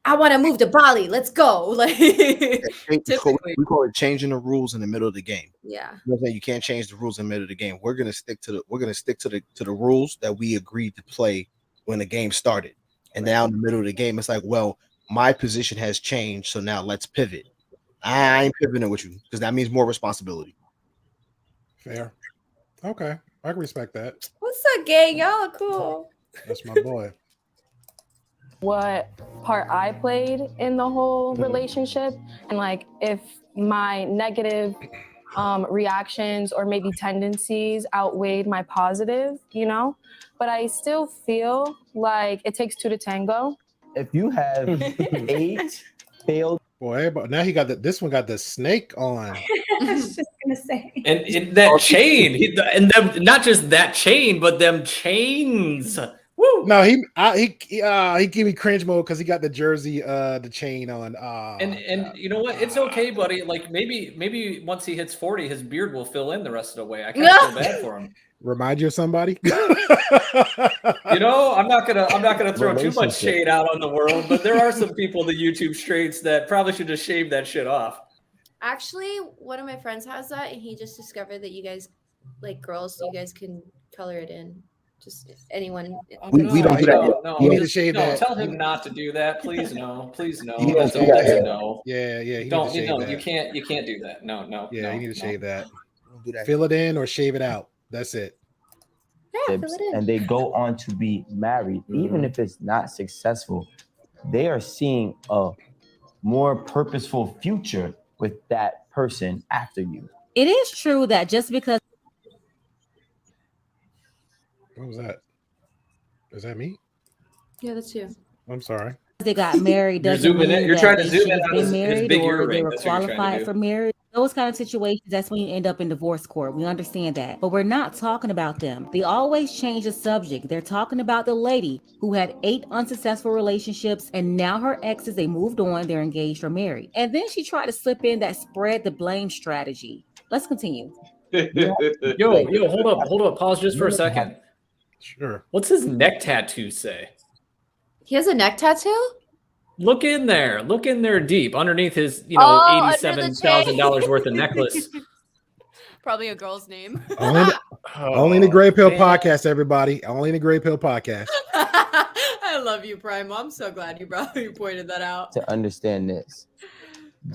I want to move to Bali. Let's go. Like, typically. We call it changing the rules in the middle of the game. Yeah. You know what I'm saying? You can't change the rules in the middle of the game. We're gonna stick to the rules that we agreed to play when the game started. And now in the middle of the game, it's like, well, my position has changed, so now let's pivot. I ain't pivoting with you because that means more responsibility. Fair. Okay, I can respect that. What's up, gang? Y'all are cool. That's my boy. What part I played in the whole relationship, and like if my negative reactions or maybe tendencies outweighed my positive, you know, but I still feel like it takes two to tango. If you have 8 failed, Boy, but now he got this one got the snake on. I was just gonna say. And that chain, and them, not just that chain, but them chains. Woo! No, he gave me cringe mode because he got the jersey, the chain on. And you know what? It's okay, buddy. Like maybe once he hits 40, his beard will fill in the rest of the way. I kind of feel bad for him. Remind you of somebody? You know, I'm not gonna throw too much shade out on the world, but there are some people in the YouTube streets that probably should just shave that shit off. Actually, one of my friends has that, and he just discovered that you guys, like girls, you guys can color it in. Just anyone. We don't do that. No, You need to shave no, that. tell him not to do that, please. No, please no. You That's don't a, do that's that. a no. Yeah, you Don't need to shave no, that. you can't do that. No. Yeah, no, you need to shave that. Don't do that. Fill it in or shave it out. That's it. Yeah, fill it in. and they go on to be married, even if it's not successful, they are seeing a more purposeful future with that person after you. It is true that just because What was that? Is that me? Yeah, that's you. I'm sorry. they got married You're doesn't zooming in. mean You're that trying to they zoom should in have on his been married big or they earring. were That's what you're trying to qualified do. for marriage. Those kind of situations, that's when you end up in divorce court. We understand that. But we're not talking about them. They always change the subject. They're talking about the lady who had 8 unsuccessful relationships, and now her exes, they moved on, they're engaged or married. And then she tried to slip in that spread the blame strategy. Let's continue. Yo, hold up, pause just for a second. Sure. What's his neck tattoo say? He has a neck tattoo? Look in there deep underneath his, Oh, under the $87,000 worth of necklace. Probably a girl's name. Only in the Gray Pill podcast, everybody. Only in the Gray Pill podcast. I love you, Prime. I'm so glad you pointed that out. To understand this,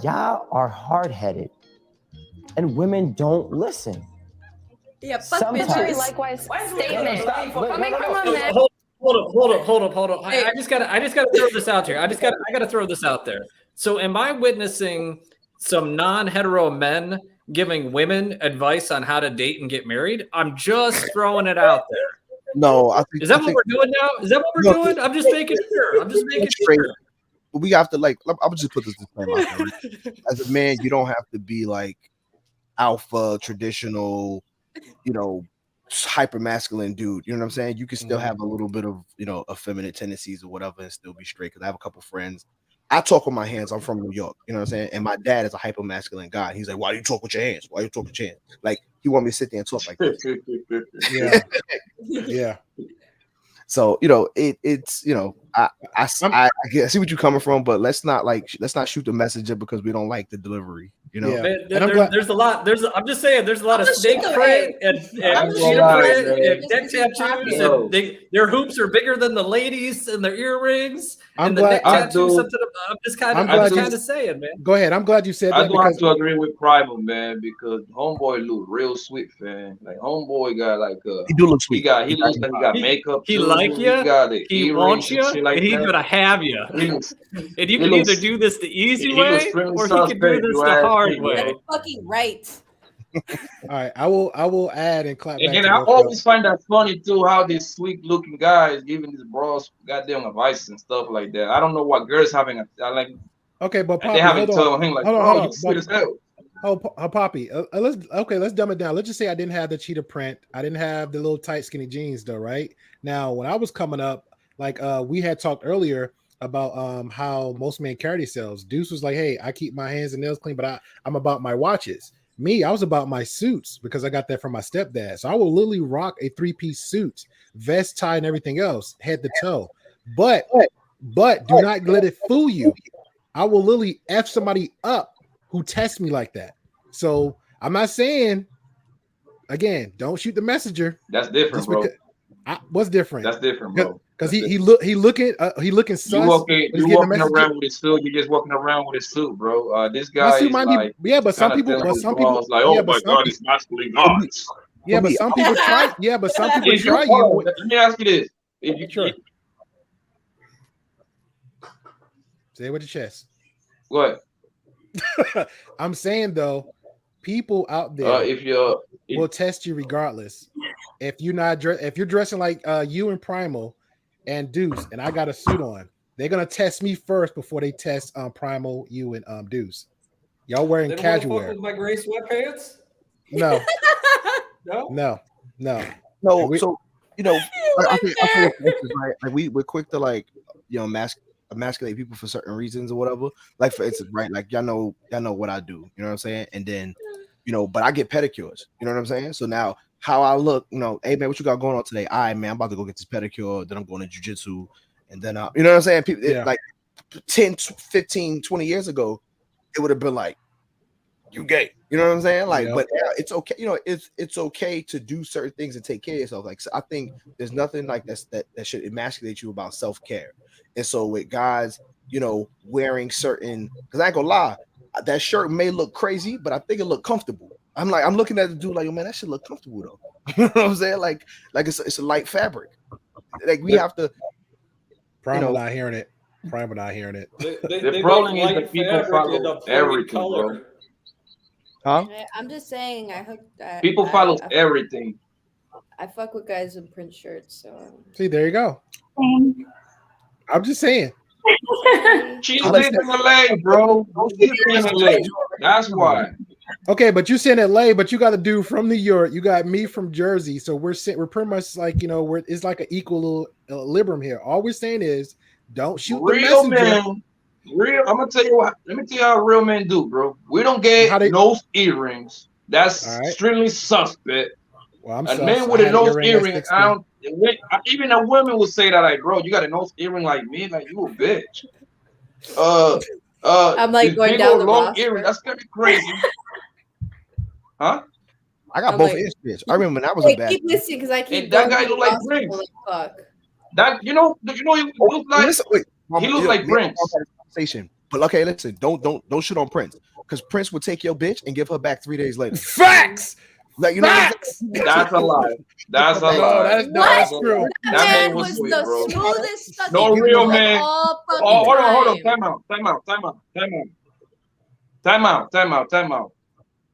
y'all are hard-headed, and women don't listen. Yeah, fuck Sometimes- bitches. Likewise statement. Stop. Coming from a man. Hold up. I just gotta throw this out here. I gotta throw this out there. So am I witnessing some non-hetero men giving women advice on how to date and get married? I'm just throwing it out there. No, I think Is that what we're doing now? Is that what we're doing? I'm just making sure. we have to I would just put this disclaimer out there. Right? As a man, you don't have to be like alpha, traditional, hyper masculine dude. You know what I'm saying? You can still have a little bit of, effeminate tendencies or whatever and still be straight. Because I have a couple friends. I talk with my hands. I'm from New York. You know what I'm saying? And my dad is a hyper masculine guy. He's like, why do you talk with your hands? Why you talk with your hands? Like, he want me to sit there and talk like this. Yeah. So, it's I see what you're coming from, but let's not shoot the messenger because we don't like the delivery. Yeah. There's a lot. I'm just saying. There's a lot of snake print and cheetah print and neck tattoos. And their hoops are bigger than the ladies and their earrings. And the neck tattoos. I'm just kind of saying, man. Go ahead. I'm glad you said I that. do have to agree with Primal, man, because homeboy look real sweet, man. Like homeboy got like he do look sweet. He looks like he got makeup. He too. like you. He wants you. like and he's that. gonna have you. And you can either do this the easy way or he can do this the hard way. That's fucking right. All right, I will add and clap. And back then to I both always of find that funny too, how these sweet looking guys giving these bros goddamn advice and stuff like that. I don't know what girls having like. Okay, but Poppy, they haven't hold on. told him like, Hold on, bro, hold you on. sweet as hell. Oh, Poppy, let's dumb it down. Let's just say I didn't have the cheetah print. I didn't have the little tight skinny jeans though, right? Now, when I was coming up, like we had talked earlier about how most men carry themselves. Deuce was like, hey, I keep my hands and nails clean, but I'm about my watches. Me, I was about my suits because I got that from my stepdad. So I will literally rock a 3-piece suit, vest, tie, and everything else, head to toe. But But do not let it fool you. I will literally F somebody up who tests me like that. So I'm not saying, again, don't shoot the messenger. That's different, bro. What's different? That's different, bro. Because he looking sus. You walking around with his suit. You just walking around with his suit, bro. This guy is like, but some people, like, oh my god, it's masculine gods. Yeah, but some people try. Yeah, but some people try you. Let me ask you this: if you sure. Say it with your chest. What? I'm saying though, people out there will test you regardless. If you're not if you're dressing like you and Primal and Deuce, and I got a suit on, they're gonna test me first before they test Primal, you, and Deuce. Y'all wearing They don't casual wanna wear. fuck with my gray sweatpants? No. No. No. So I think right. Like we're quick to like emasculate people for certain reasons or whatever. Like for instance, right? Like y'all know what I do. You know what I'm saying? And then but I get pedicures. You know what I'm saying? So now how I look, hey man, what you got going on today? All right, man, I'm about to go get this pedicure. Then I'm going to jiu-jitsu. And then you know what I'm saying? People like 10, 15, 20 years ago, it would have been like, you gay. You know what I'm saying? Like, but it's okay. It's okay to do certain things and take care of yourself. Like, so I think there's nothing like that should emasculate you about self-care. And so with guys, wearing certain, because I ain't gonna lie, that shirt may look crazy, but I think it look comfortable. I'm looking at the dude like, oh man, that should look comfortable though. You know what I'm saying? Like it's a light fabric. Like we have to. Primal not hearing it. Primal not hearing it. The problem is that people follow everything, bro. Huh? I'm just saying. I hope that people follow everything. I fuck with guys in print shirts. So see, there you go. I'm just saying. She's living in LA, bro. That's why. Okay, but you said LA, but you got a dude from New York. You got me from Jersey, so we're pretty much like it's like an equal liberum here. All we're saying is don't shoot real the messenger. Men. I'm gonna tell you what. Let me tell you how real men do, bro. We don't get nose earrings. That's extremely suspect. Well, I'm a man with a nose earring, even a woman would say that, like, bro, you got a nose earring like me, like you a bitch. I'm like going down the long earring. That's gonna be crazy. Huh? I got both ears, bitch. I remember when I was a bad. Keep listening because I keep. That guy look like Prince. Fuck. That he look like. Listen, wait, he looks like Prince. But okay, listen, don't shoot on Prince because Prince would take your bitch and give her back 3 days later. Facts. Like Facts. That's a lie. That's a lie. That's true. That man was the smoothest fucking. No real man. Hold on. Time out.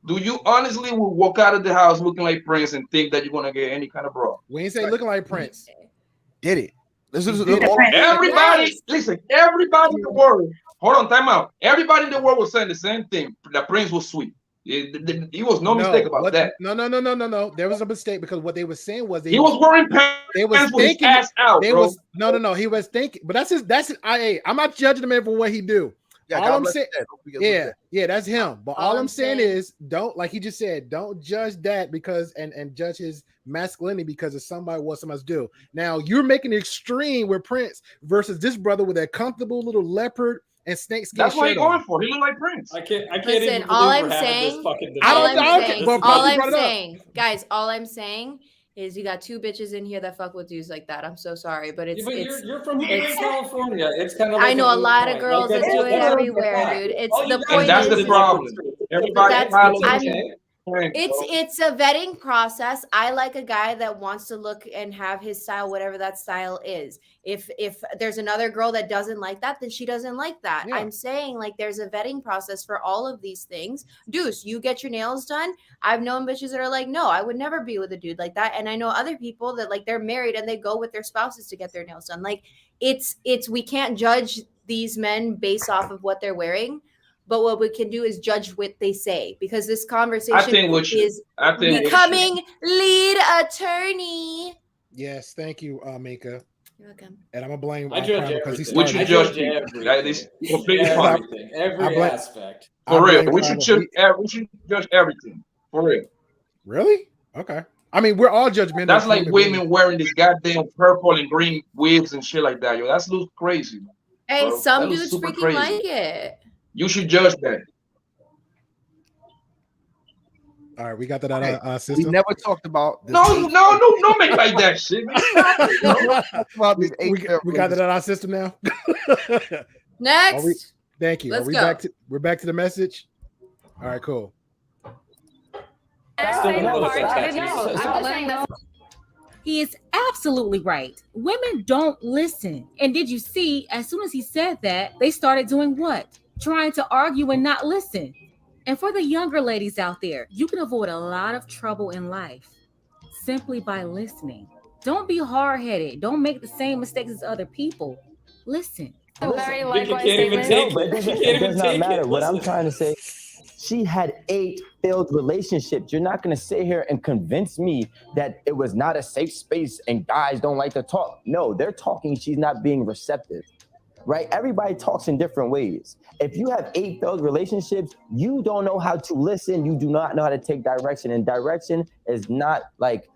Do you honestly will walk out of the house looking like Prince and think that you're gonna get any kind of bra? We ain't say looking like Prince. Did it? Everybody, listen. Everybody in the world. Hold on. Time out. Everybody in the world was saying the same thing. That Prince was sweet. He was no mistake about that. No. There was a mistake because what they were saying was he was wearing pants. They was with thinking his ass out, bro. No. He was thinking, but that's his. I'm not judging the man for what he do. Yeah, all I'm saying, that's him. But all I'm saying is, don't, like he just said, don't judge that because and judge his masculinity because of somebody what somebody do. Now you're making the extreme with Prince versus this brother with that comfortable little leopard and snakeskin. That's what he's on. going for. He look like Prince. I can't Listen, even all believe I'm we're having saying, this fucking all I'm debate. saying, guys, all I'm saying is you got two bitches in here that fuck with dudes like that. I'm so sorry, but it's you're from California. It's kind of like I know a lot of girls that do it everywhere, dude. It's the point. And that's the problem. Everybody follows it's a vetting process. I like a guy that wants to look and have his style, whatever that style is. If there's another girl that doesn't like that, then she doesn't like that. Yeah. I'm saying like there's a vetting process for all of these things. Deuce, you get your nails done. I've known bitches that are like, no, I would never be with a dude like that. And I know other people that like they're married and they go with their spouses to get their nails done. Like it's we can't judge these men based off of what they're wearing. But what we can do is judge what they say because this conversation is becoming lead attorney. Yes, thank you, Mika. You're welcome. And I'm gonna blame I judge because he's everything. starting. Judge every aspect. For real, we should judge everything. For real. Really? Okay. I mean, we're all judgmental. That's like women wearing this goddamn purple and green wigs and shit like that, yo. That's a little crazy. Hey, bro. some That was dudes super freaking crazy. like it. You should judge that. All right, we got that out Okay, of our We system. never talked about this. No, make like that shit. Man. Stop it, bro. About these we got that out of our system now. Next. Thank you. Let's Are we go. back to we're back to the message? All right, cool. Still Say no the part I attachments. didn't know. So- I'm so- just saying that's He is absolutely right. Women don't listen. And did you see, as soon as he said that, they started doing what? Trying to argue and not listen. And for the younger ladies out there, you can avoid a lot of trouble in life simply by listening. Don't be hard-headed. Don't make the same mistakes as other people. Listen. a very Vicky likewise can't even statement. take No, but it. it She doesn't, can't it even does not take matter. it. What I'm Listen. trying to say, she had 8 failed relationships. You're not going to sit here and convince me that it was not a safe space and guys don't like to talk. No, they're talking. She's not being receptive, right? Everybody talks in different ways. If you have 8 failed relationships, you don't know how to listen. You do not know how to take direction. And direction is not like,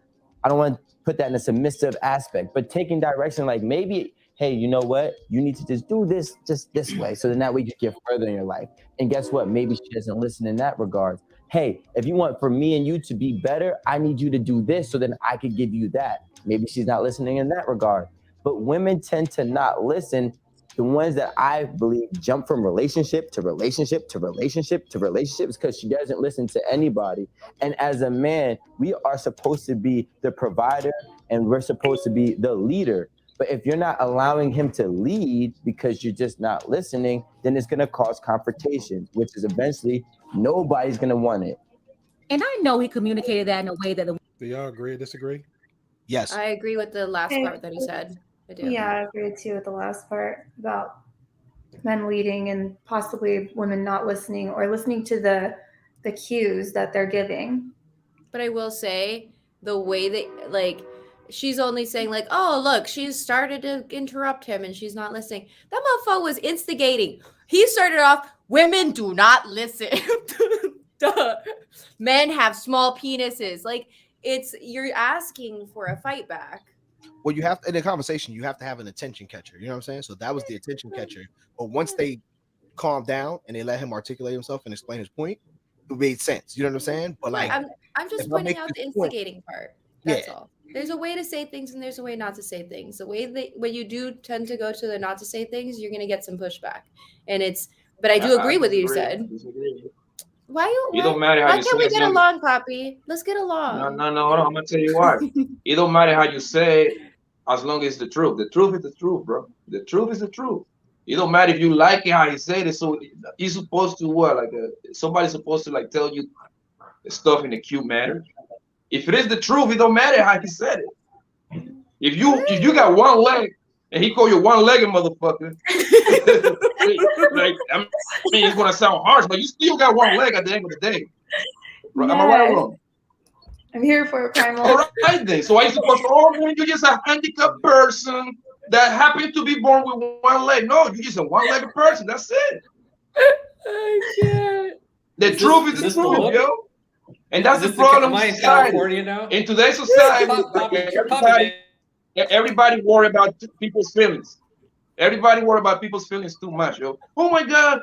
I don't want to put that in a submissive aspect, but taking direction, like maybe, hey, you know what? You need to just do this just this way. So then that way you get further in your life. And guess what? Maybe she doesn't listen in that regard. Hey, if you want for me and you to be better, I need you to do this so then I could give you that. Maybe she's not listening in that regard. But women tend to not listen. The ones that I believe jump from relationship to relationship to relationship to relationships because she doesn't listen to anybody. And as a man, we are supposed to be the provider and we're supposed to be the leader. But if you're not allowing him to lead because you're just not listening, then it's going to cause confrontation, which is eventually nobody's going to want it. And I know he communicated that in a way that the Do y'all agree or disagree? Yes. I agree with the last Okay. part that he said. I do. Yeah, I agree too with the last part about men leading and possibly women not listening or listening to the cues that they're giving. But I will say the way that like she's only saying like, oh look, she's started to interrupt him and she's not listening. That motherfucker was instigating. He started off, women do not listen. Duh. Men have small penises. Like you're asking for a fight back. Well, you have in a conversation, you have to have an attention catcher. You know what I'm saying? So that was the attention catcher. But once they calmed down and they let him articulate himself and explain his point, it made sense. You know what I'm saying? But like, I'm just if I pointing make out the this point- instigating part. That's Yeah. all. There's a way to say things and there's a way not to say things. The way that when you do tend to go to the not to say things, you're gonna get some pushback. And but I do agree with what you said. Why It don't matter how why you can't we say get it. along, Poppy? Let's get along. No. Hold on. I'm gonna tell you why. It don't matter how you say it, as long as it's the truth. The truth is the truth, bro. The truth is the truth. It don't matter if you like it how you say it. So he's supposed to what? Like somebody's supposed to like tell you stuff in a cute manner. If it is the truth, it don't matter how he said it. If you got one leg and he call you one-legged motherfucker, like I mean, it's gonna sound harsh, but you still got one leg at the end of the day. Am I right or wrong? I'm here for it, Primal. All right then. So are you supposed to? Oh, man, you're just a handicapped person that happened to be born with one leg. No, you're just a one-legged person. That's it. I can't. The truth is the truth, yo. And that's the Am problem I in in society. California now? In today's society, everybody worry about people's feelings. Everybody worry about people's feelings too much, yo. Oh my God,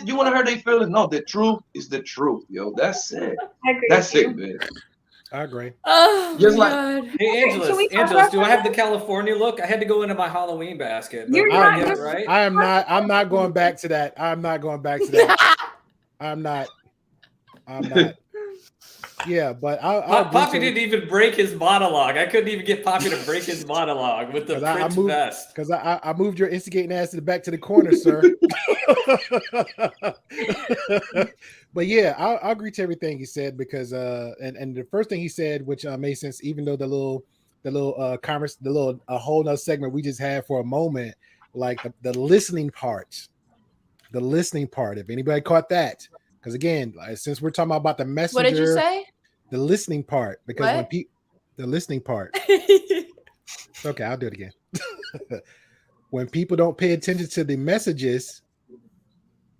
you want to hurt their feelings? No, the truth is the truth, yo. That's it. I agree That's with it, you. man. I agree. Oh Just my like- God. Hey, Okay, should we talk Angeles, about do I have the that? California look? I had to go into my Halloween basket. But You're I not- get it, you're- right? I'm not going back to that. I'm not going back to that. I'm not. Yeah, but I'll Poppy didn't even break his monologue. I couldn't even get Poppy to break his monologue with the 'Cause I Prince moved- vest. because I moved your instigating ass to the back to the corner, sir. But yeah, I agree to everything he said because and the first thing he said, which made sense, even though the little a whole nother segment we just had for a moment, like the listening part. The listening part. If anybody caught that, because again, since we're talking about the messenger, What did you say? the listening part, because when What? the listening part. Okay, I'll do it again. When people don't pay attention to the messages,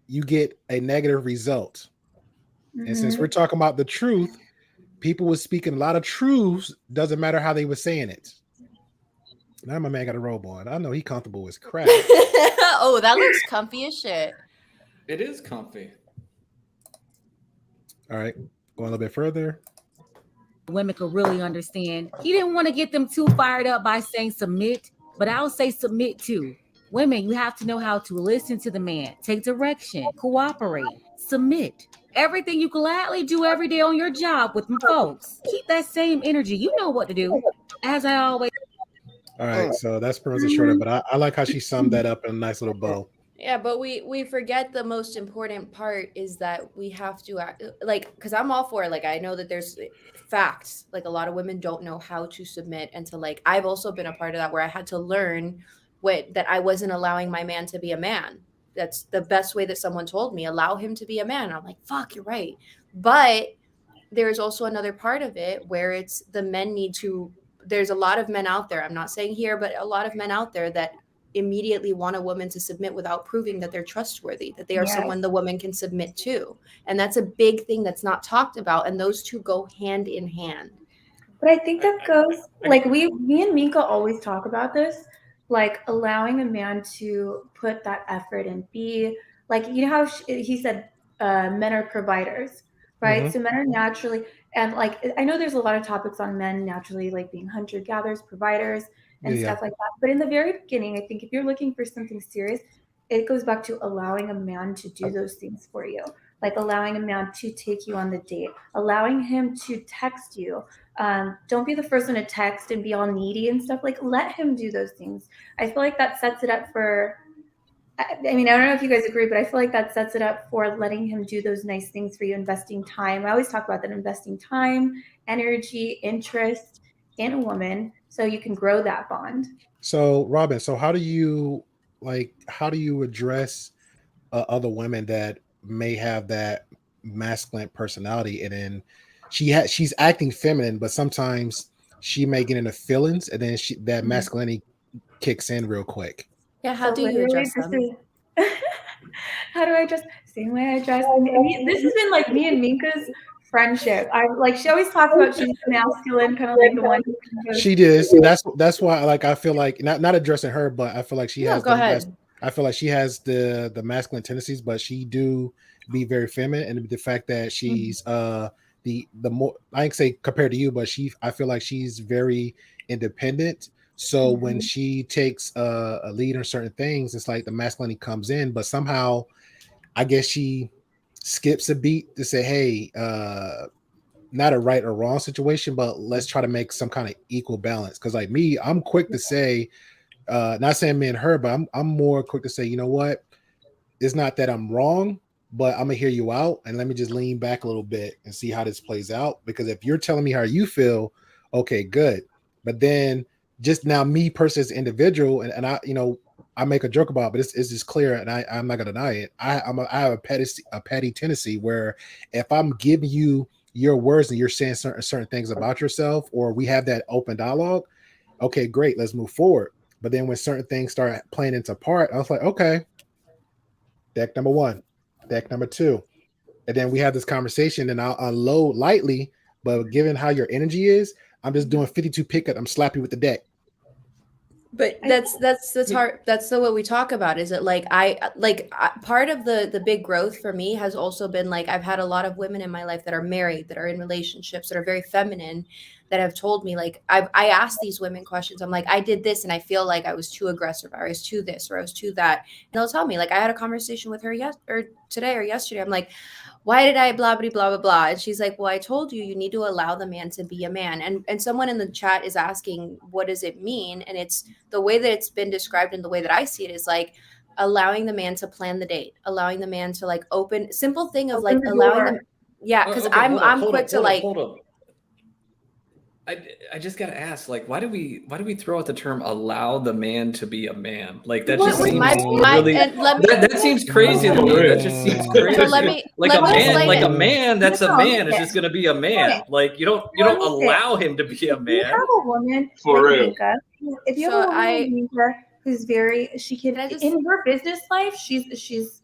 you get a negative result. And since Mhm. we're talking about the truth, people were speaking a lot of truths, doesn't matter how they were saying it. Now my man got a robe on. I know he comfortable as crap. Oh, that looks comfy as shit. It is comfy. All right, going a little bit further. Women could really understand. He didn't want to get them too fired up by saying submit, but I'll say submit too. Women, you have to know how to listen to the man, take direction, cooperate, submit. Everything you gladly do every day on your job with them folks. Keep that same energy. You know what to do. As I always. All right, so that's pretty much shorter, but I like how she summed that up in a nice little bow. Yeah, but we forget the most important part is that we have to act like, because I'm all for it. Like, I know that there's facts. Like, a lot of women don't know how to submit, and to like, I've also been a part of that where I had to learn that I wasn't allowing my man to be a man. That's the best way that someone told me, allow him to be a man. I'm like, fuck, you're right. But there's also another part of it where it's the men need to, there's a lot of men out there, I'm not saying here, but a lot of men out there that immediately want a woman to submit without proving that they're trustworthy, that they are someone the woman can submit to. And that's a big thing that's not talked about. And those two go hand in hand. But I think that goes, like, me and Mika always talk about this, like allowing a man to put that effort and be like, you know how he said men are providers, right? Mhm. So men are naturally, and like, I know there's a lot of topics on men naturally, like being hunter-gatherers, providers, and Yeah. stuff like that. But in the very beginning, I think if you're looking for something serious, it goes back to allowing a man to do those things for you. Like allowing a man to take you on the date, allowing him to text you. Don't be the first one to text and be all needy and stuff. Like, let him do those things. I feel like that sets it up for, I mean, I don't know if you guys agree, but I feel like that sets it up for letting him do those nice things for you, investing time. I always talk about that, investing time, energy, interest in a woman so you can grow that bond. So, Robin, so how do you address other women that may have that masculine personality, and then she's acting feminine, but sometimes she may get into feelings, and then that masculinity kicks in real quick? Yeah, how do you literally, address them? How do I address? Same way I address. This has been like me and Minka's friendship. I like, she always talks about she's masculine, kind of like the one. She did. So that's why, like, I feel like not addressing her, but I feel like she has. Go ahead. I feel like she has the masculine tendencies, but she do be very feminine, and the fact that she's the more, I ain't say compared to you, but I feel like she's very independent. So when she takes a lead on certain things, it's like the masculinity comes in, but somehow I guess she skips a beat to say, hey, not a right or wrong situation, but let's try to make some kind of equal balance. Because like me, I'm quick to say, not saying me and her, but I'm more quick to say, you know what? It's not that I'm wrong, but I'm gonna hear you out, and let me just lean back a little bit and see how this plays out. Because if you're telling me how you feel, okay, good. But then just now, me personally as an individual, and I, I make a joke about it, but it's just clear, and I'm not gonna deny it. I have a petty tendency where if I'm giving you your words and you're saying certain things about yourself, or we have that open dialogue, okay, great, let's move forward. But then when certain things start playing into part, I was like, okay, deck number one, deck number two. And then we have this conversation, and I'll unload lightly, but given how your energy is, I'm just doing 52 pickup. I'm slapping with the deck. But that's hard. That's what we talk about. Is it like part of the big growth for me has also been like, I've had a lot of women in my life that are married, that are in relationships, that are very feminine, that have told me, like, I asked these women questions. I'm like, I did this and I feel like I was too aggressive, or I was too this, or I was too that. And they'll tell me, like, I had a conversation with her today or yesterday. I'm like, why did I blah, blah, blah, blah, blah? And she's like, well, I told you need to allow the man to be a man. And someone in the chat is asking, what does it mean? And it's the way that it's been described, and the way that I see it is like allowing the man to plan the date, allowing the man to like open, simple thing of like allowing them. Yeah. Cause Okay, I'm quick to like, hold up. I just gotta ask, like, why do we throw out the term "allow the man to be a man"? Like, that just seems really. That seems crazy to me. That just seems crazy. So like a man that's a man is just gonna be a man. Like, you don't allow him to be a man. You have a woman For like real. Mika. If you have a woman like Mika who's very, she can in her business life, she's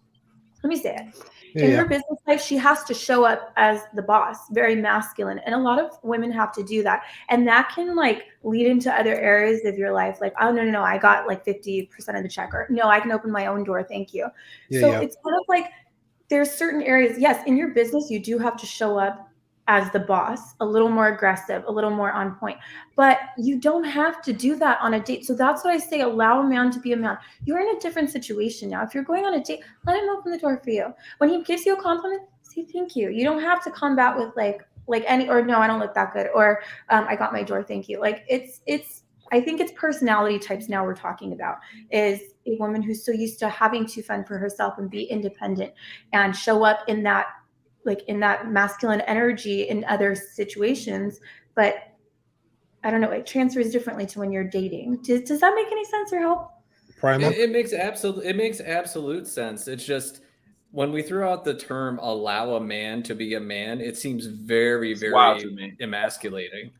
let me say it. Yeah, In yeah. her business life, she has to show up as the boss, very masculine. And a lot of women have to do that. And that can like lead into other areas of your life. Like, oh, no, I got like 50% of the check, or no, I can open my own door. Thank you. Yeah, So yeah. it's kind of like there's certain areas. Yes, in your business, you do have to show up as the boss, a little more aggressive, a little more on point, but you don't have to do that on a date. So that's what I say, allow a man to be a man. You're in a different situation now. If you're going on a date, let him open the door for you. When he gives you a compliment, say thank you. You don't have to combat with like any, or no, I don't look that good, or I got my door, thank you. Like it's I think it's personality types now we're talking about, is a woman who's so used to having to fend for herself and be independent and show up in that masculine energy in other situations. But I don't know, it transfers differently to when you're dating. Does that make any sense or help? Primal? It makes absolute sense. It's just when we throw out the term "allow a man to be a man," it seems very, wild very to me. emasculating.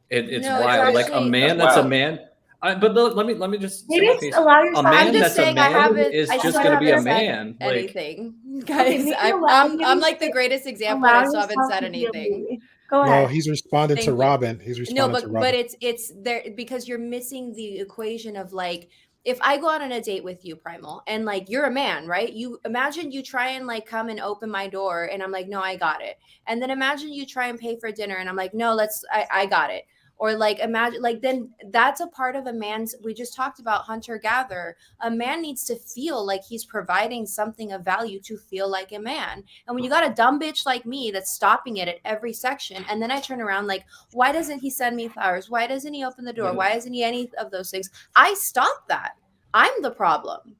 It's No, it's wild. Like a actually- man That's that's a wild. man. But let me just say Maybe my it's piece. allow A yourself. man I'm just that's a saying I man haven't. is I just still going to be a haven't said man. Like, anything, guys. maybe I'm allow- I'm, maybe I'm like the say, greatest example. allow I still haven't yourself said to be a anything. lady. Go No, ahead. he's responding to Thank you. Robin. He's No, responding to but Robin. it's there because you're missing the equation of like, if I go out on a date with you, Primal, and like you're a man, right? You imagine you try and like come and open my door, and I'm like, no, I got it. And then imagine you try and pay for dinner, and I'm like, no, I got it. Or like imagine like then that's a part of a man's. We just talked about hunter gatherer. A man needs to feel like he's providing something of value to feel like a man. And when you got a dumb bitch like me that's stopping it at every section, and then I turn around like, why doesn't he send me flowers? Why doesn't he open the door? Why isn't he any of those things? I stop that. I'm the problem.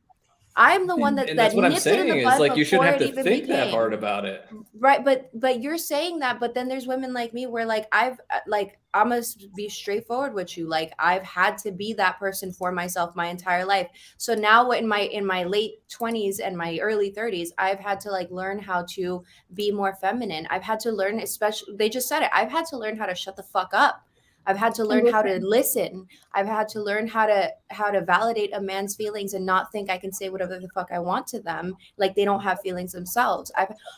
I'm the one that and that's what I'm nipped it in saying the is bud like you shouldn't have before it to even think that became. hard about it. Right, but you're saying that, but then there's women like me where like I'm gonna be straightforward with you. Like I've had to be that person for myself my entire life. So now in my late 20s and my early 30s, I've had to like learn how to be more feminine. I've had to learn, especially they just said it. I've had to learn how to shut the fuck up. I've had to learn how to listen. I've had to learn how to validate a man's feelings and not think I can say whatever the fuck I want to them, like they don't have feelings themselves.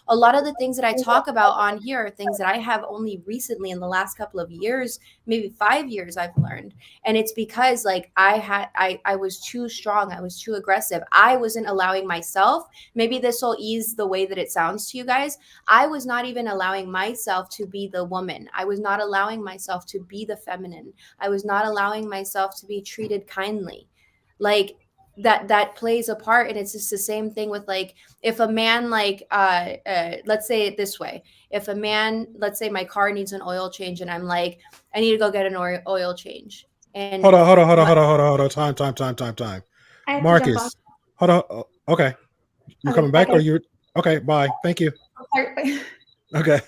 A lot of the things that I talk about on here are things that I have only recently in the last couple of years, maybe 5 years, I've learned. And it's because like I was too strong. I was too aggressive. I wasn't allowing myself. Maybe this will ease the way that it sounds to you guys. I was not even allowing myself to be the woman. I was not allowing myself to be the feminine. I was not allowing myself to be treated kindly. Like that plays a part. And it's just the same thing with like, if a man like let's say it this way, if a man, let's say my car needs an oil change and I'm like, I need to go get an oil change. And Hold on. Time. I have to jump off. Marcus, hold on. Okay. You Okay, coming back okay. or you're okay? Bye. Thank you. Sorry. Okay.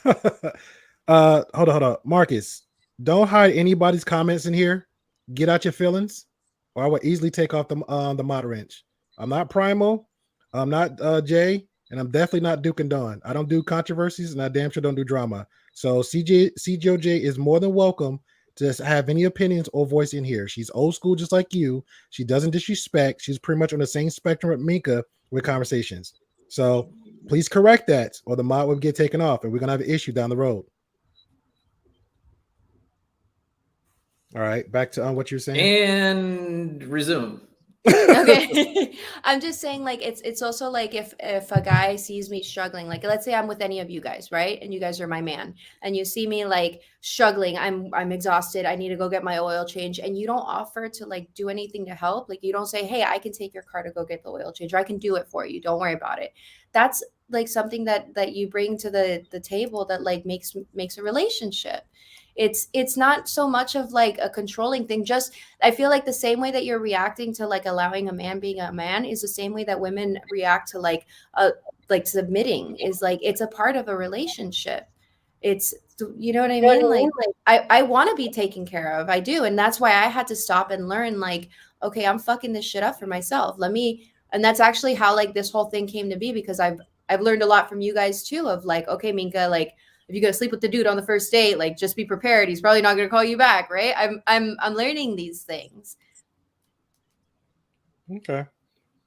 Hold on. Marcus, don't hide anybody's comments in here. Get out your feelings, or I would easily take off the mod wrench. I'm not Primal. I'm not Jay, and I'm definitely not Duke and Dawn. I don't do controversies, and I damn sure don't do drama. So CJOJ is more than welcome to have any opinions or voice in here. She's old school, just like you. She doesn't disrespect. She's pretty much on the same spectrum with Minka with conversations. So please correct that, or the mod will get taken off, and we're gonna have an issue down the road. All right, back to what you're saying. And resume. Okay. I'm just saying like it's also like if a guy sees me struggling, like let's say I'm with any of you guys, right? And you guys are my man, and you see me like struggling, I'm exhausted, I need to go get my oil change, and you don't offer to like do anything to help. Like you don't say, hey, I can take your car to go get the oil change, or I can do it for you, don't worry about it. That's like something that you bring to the table that like makes a relationship. It's not so much of like a controlling thing. Just I feel like the same way that you're reacting to like allowing a man being a man is the same way that women react to like submitting. Is like it's a part of a relationship. It's, you know what I mean? Like I want to be taken care of. I do. And that's why I had to stop and learn like, okay, I'm fucking this shit up for myself. And that's actually how like this whole thing came to be, because I've learned a lot from you guys too, of like, okay, Minka, like if you're gonna sleep with the dude on the first date, like just be prepared. He's probably not gonna call you back, right? I'm learning these things. Okay.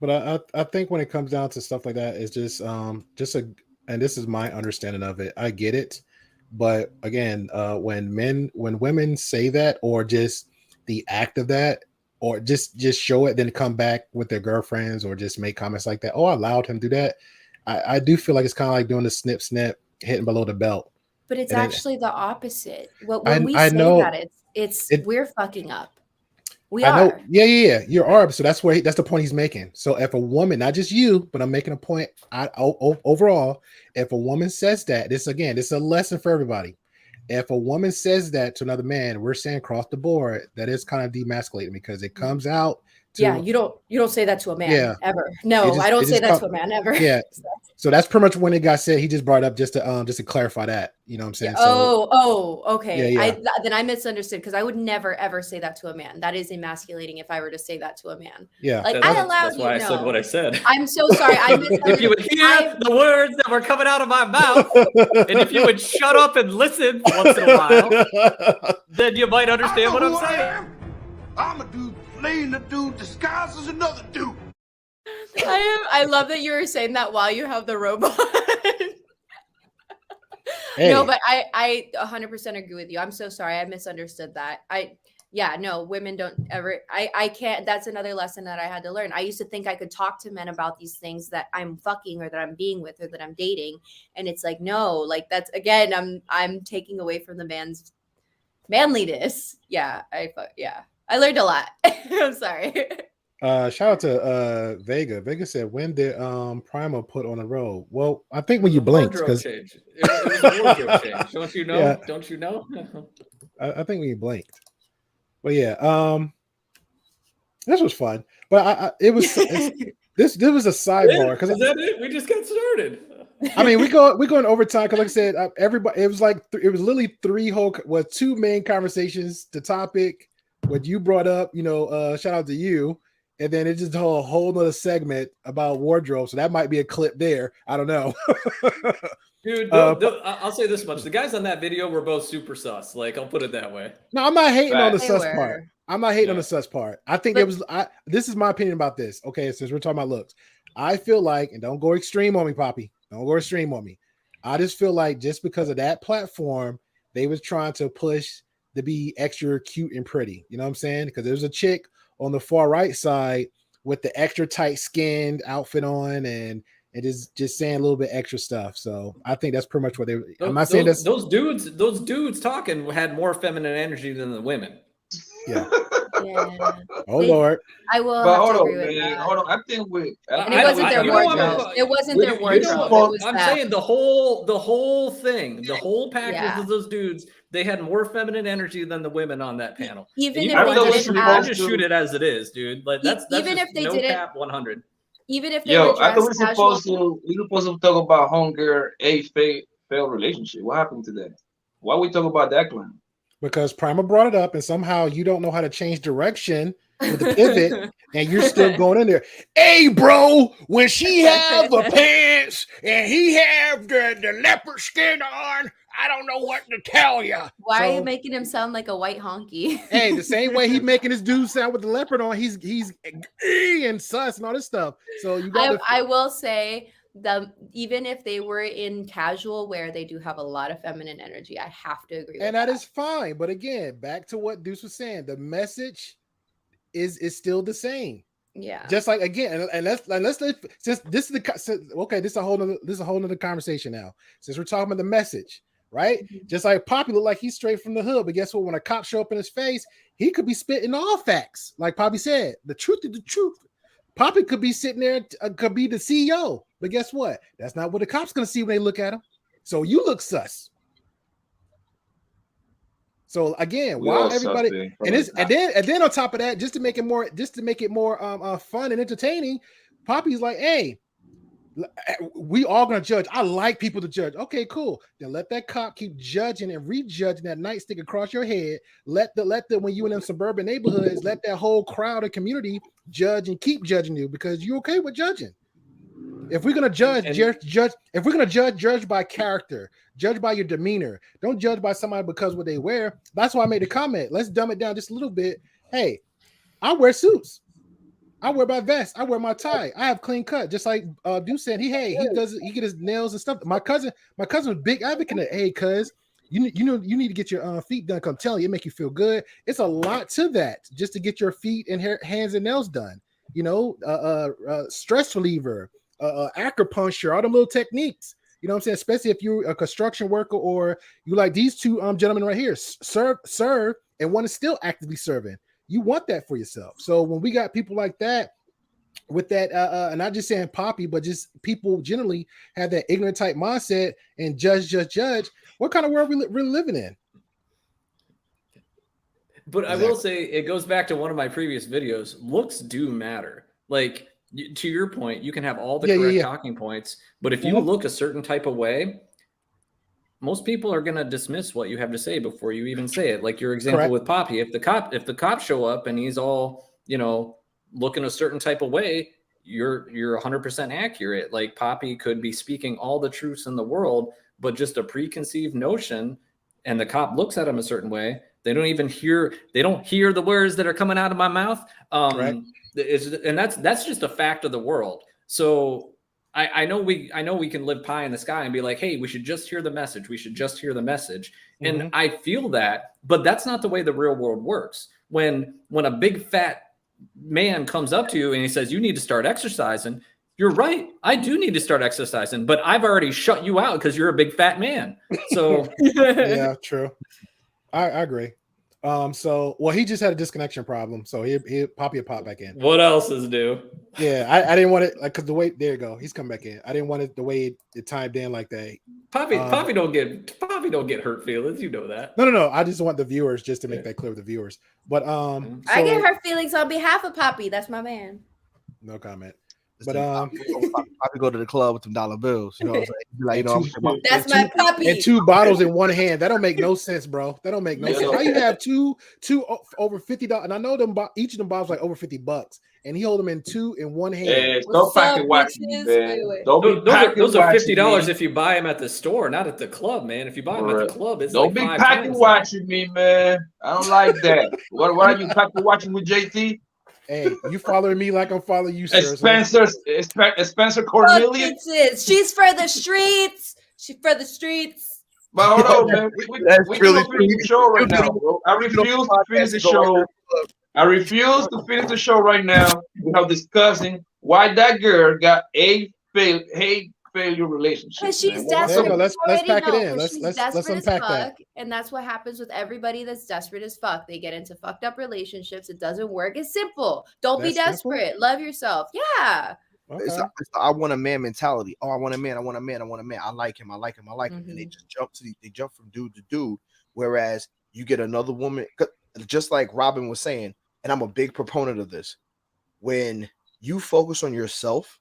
But I think when it comes down to stuff like that, it's just and this is my understanding of it. I get it, but again, when women say that, or just the act of that, or just show it, then come back with their girlfriends, or just make comments like that. Oh, I allowed him to do that. I do feel like it's kind of like doing the snip, hitting below the belt. But it's And actually the opposite. When I we say know that, we're fucking up. We I know. are. Yeah. You are. So that's that's the point he's making. So if a woman, not just you, but I'm making a point overall, if a woman says that, this is a lesson for everybody. If a woman says that to another man, we're saying across the board that is kind of demasculating, because it comes out to, Yeah, you don't say that to a man ever. No, I don't say that to a man ever. Yeah. So that's pretty much when it got said. He just brought up just to clarify that. You know what I'm saying? Okay. Yeah. Then I misunderstood, because I would never ever say that to a man. That is emasculating if I were to say that to a man. Yeah. Like, that's why I said what I said. I'm so sorry. I misunderstood. If you would hear the words that were coming out of my mouth, and if you would shut up and listen once in a while, then you might understand what I'm saying. I'm a dude playing a dude disguised as another dude. I love that you were saying that while you have the robot. Hey. No, but I 100% agree with you. I'm so sorry. I misunderstood that. Women don't ever, I can't, that's another lesson that I had to learn. I used to think I could talk to men about these things that I'm fucking, or that I'm being with, or that I'm dating. And it's like, no, like that's, again, I'm taking away from the man's manliness. I learned a lot. I'm sorry. Shout out to Vega. Vega said, when did Primal put on the road? Well, I think when you blinked, because it was a wardrobe change. Don't you know? Yeah. Don't you know? I think when you blinked. But yeah, this was fun. But this was a sidebar, because is that it? We just got started. I mean, we going overtime, because like I said, everybody, it was literally two main conversations. The topic, what you brought up, shout out to you, and then it just a whole nother segment about wardrobe. So that might be a clip there. I don't know. Dude, I'll say this much: the guys on that video were both super sus. Like, I'll put it that way. No, I'm not hating on the They sus were. part. I'm not hating on the sus part. I think this is my opinion about this. Okay, since we're talking about looks, I feel like, and don't go extreme on me, Poppy. Don't go extreme on me. I just feel like just because of that platform, they was trying to push to be extra cute and pretty. You know what I'm saying? Because there's a chick on the far right side with the extra tight skinned outfit on, and it is just saying a little bit extra stuff. So I think that's pretty much what they. I'm not saying that's those dudes talking had more feminine energy than the women. Yeah. Yeah. Oh Lord. I will But have hold to on, agree with man. that. Hold on. I think And it wasn't their wardrobe. It wasn't their wardrobe. It was I'm that. saying the whole thing, the whole package Yeah. of those dudes, they had more feminine energy than the women on that panel. Even And if you they know, didn't have- just shoot it as it is, dude. Like that's even just if they no didn't- cap 100. Even if they were I thought dressed casual. we supposed to talk about hunger, failed relationship. What happened to that? Why we talk about that clan? Because Primal brought it up, and somehow you don't know how to change direction with the pivot, and you're still going in there. Hey, bro, when she have the pants and he have the leopard skin on, I don't know what to tell you. Why are you making him sound like a white honky? Hey, the same way he making his dude sound with the leopard on, he's and sus and all this stuff. So you got. I will say even if they were in casual wear, they do have a lot of feminine energy. I have to agree. And that is fine. But again, back to what Deuce was saying, the message is still the same. Yeah. Just like again, and let's since this is this is a whole nother conversation now. Since we're talking about the message, right? Just like Poppy look like he's straight from the hood, but guess what? When a cop show up in his face, he could be spitting all facts. Like Poppy said, the truth is the truth. Poppy could be sitting there, could be the CEO, but guess what? That's not what the cop's gonna see when they look at him. So you look sus. So again, why everybody and then on top of that, just to make it more fun and entertaining, Poppy's like, hey, we all gonna judge. I like people to judge. Okay, cool. Then let that cop keep judging and rejudging that nightstick across your head. Let the when you in them suburban neighborhoods, let that whole crowd and community judge and keep judging you because you're okay with judging. If we're gonna judge, if we're gonna judge by character, judge by your demeanor. Don't judge by somebody because what they wear. That's why I made a comment. Let's dumb it down just a little bit. Hey, I wear suits. I wear my vest. I wear my tie. I have clean cut, just like Dude said. He get his nails and stuff. My cousin was big advocate of, hey, cuz you need to get your feet done. Come tell you, it make you feel good. It's a lot to that just to get your feet and hands and nails done. You know, stress reliever, acupuncture, all the little techniques. You know what I'm saying? Especially if you're a construction worker or you like these two gentlemen right here, serve, and one is still actively serving. You want that for yourself. So when we got people like that, with that, and not just saying Poppy, but just people generally have that ignorant type mindset and judge. What kind of world we really living in? But I will say it goes back to one of my previous videos. Looks do matter. Like, to your point, you can have all the correct talking points, but if you look a certain type of way, most people are going to dismiss what you have to say before you even say it. Like your example with Poppy, if the cops show up and he's all, you know, looking a certain type of way, you're 100% accurate. Like Poppy could be speaking all the truths in the world, but just a preconceived notion, and the cop looks at him a certain way. They don't hear the words that are coming out of my mouth. And that's just a fact of the world. So I know we can live pie in the sky and be like, hey, we should just hear the message. We should just hear the message. Mm-hmm. And I feel that, but that's not the way the real world works. When a big fat man comes up to you and he says, you need to start exercising. You're right. I do need to start exercising, but I've already shut you out because you're a big fat man. So yeah, true. I agree. So he just had a disconnection problem, so he pop back in. What else is new? Yeah, I didn't want it because the way there you go, he's come back in. I didn't want it the way it timed in like that. Poppy don't get hurt feelings, you know that. No. I just want the viewers just to make that clear with the viewers. But I get hurt feelings on behalf of Poppy. That's my man. No comment. But I go to the club with some dollar bills. You know what I'm saying? Like, that's my puppy. And 2 bottles in one hand. That don't make no sense, bro. That don't make no sense. How you have two over $50? And I know them each of them bottles like over $50, and he hold them in 2 in one hand. Hey, don't pocket watch me, man. Don't those are $50 if you buy them at the store, not at the club, man. If you buy them at the club, it's don't like be pocket watching me, man. I don't like that. What are you pocket watching with JT? Hey, you following me like I'm following you, sir. Spencer Cornelius. She's for the streets. She's for the streets. But hold on, man. We can finish the show right now, bro. I refuse to finish the show. I refuse to finish the show right now without discussing why that girl got a failure relationship. Because she's desperate. Let's pack it in. Let's unpack that. And that's what happens with everybody that's desperate as fuck. They get into fucked up relationships. It doesn't work. It's simple. Don't be desperate. Simple? Love yourself. Yeah. Okay. It's I want a man mentality. Oh, I want a man. I want a man. I want a man. I like him. Mm-hmm. And they just jump from dude to dude. Whereas you get another woman, just like Robin was saying, and I'm a big proponent of this. When you focus on yourself,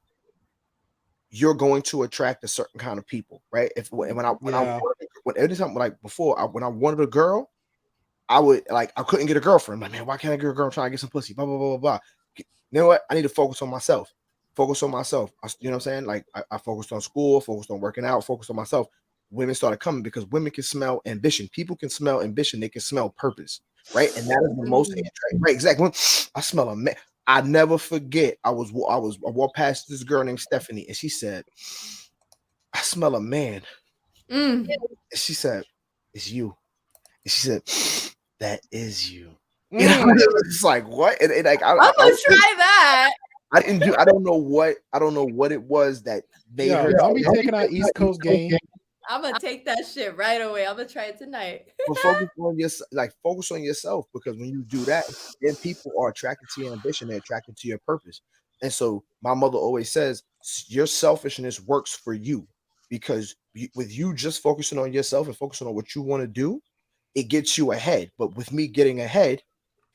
you're going to attract a certain kind of people, right? When I wanted a girl, I couldn't get a girlfriend. I'm like, man, why can't I get a girl? I'm trying to get some pussy, blah blah blah blah. You know what? I need to focus on myself. You know what I'm saying? Like I focused on school, focused on working out, focused on myself. Women started coming because women can smell ambition. People can smell ambition. They can smell purpose, right? And that is the most right. Exactly. I smell a man. I never forget. I walked past this girl named Stephanie, and she said, "I smell a man." And she said, "It's you." And she said, "That is you." You know, it's like what? And like I'm gonna try that. I don't know what it was that made her. Don't be taking our East Coast game. I'm gonna take that shit right away. I'm gonna try it tonight. But focus on yourself, because when you do that, then people are attracted to your ambition. They're attracted to your purpose. And so my mother always says, your selfishness works for you, because with you just focusing on yourself and focusing on what you want to do, it gets you ahead. But with me getting ahead,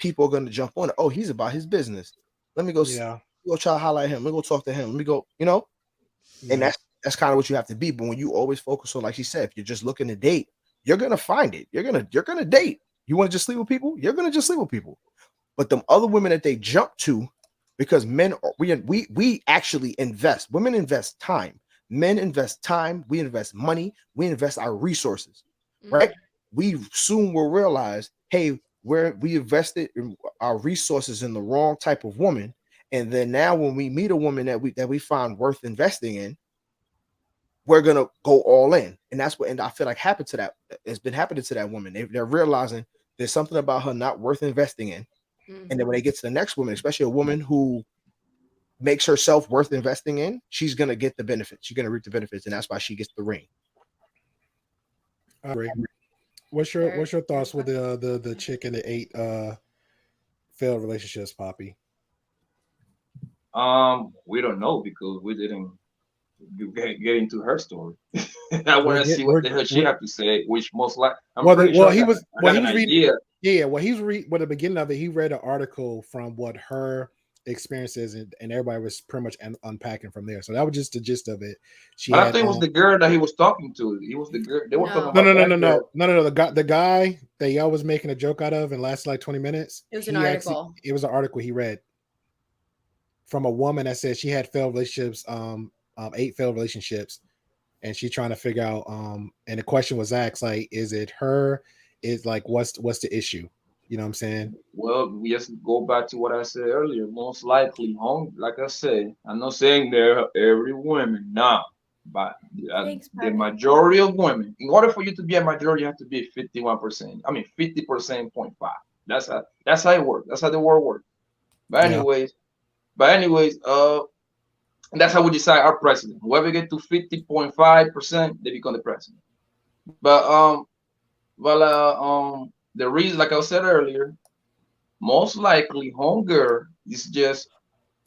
people are going to jump on it. Oh, he's about his business. Let me go. Go try to highlight him. Let me go talk to him. Let me go. And that's kind of what you have to be. But when you always focus on, like she said, if you're just looking to date, you're gonna find it. You're gonna date. You want to just sleep with people? You're gonna just sleep with people. But them other women that they jump to, because men, we actually invest. Women invest time. Men invest time. We invest money. We invest our resources. Right? We soon will realize, hey, we invested in our resources in the wrong type of woman, And then now when we meet a woman that we find worth investing in, we're gonna go all in. And that's what, and I feel like happened to that. It's been happening to that woman. They're realizing there's something about her not worth investing in. And then when they get to the next woman, especially a woman who makes herself worth investing in, she's gonna get the benefits. She's gonna reap the benefits, and that's why she gets the ring. I agree. What's your thoughts with the chick and the 8 failed relationships, Poppy? We don't know because we didn't get into her story. I want to see what the hell she have to say, which most likely. He was reading. Yeah, well, the beginning of it, he read an article from what her experiences and everybody was pretty much unpacking from there. So that was just the gist of it. I think it was the girl that he was talking to. He was the girl. They were talking about no. The guy that y'all was making a joke out of and lasted like 20 minutes. It was an article. It was an article he read from a woman that said she had failed relationships, 8 failed relationships, and she's trying to figure out. And the question was asked, like, is it her? Is like, what's the issue? You know what I'm saying? Well, we just go back to what I said earlier. Most likely, like I said, I'm not saying they're every woman now, but the majority of women. In order for you to be a majority, you have to be 51%. I mean, 50.5%. That's how it works. That's how the world works. But anyways, that's how we decide our president. Whoever get to 50.5%, they become the president. But the reason, like I said earlier, most likely homegirl is just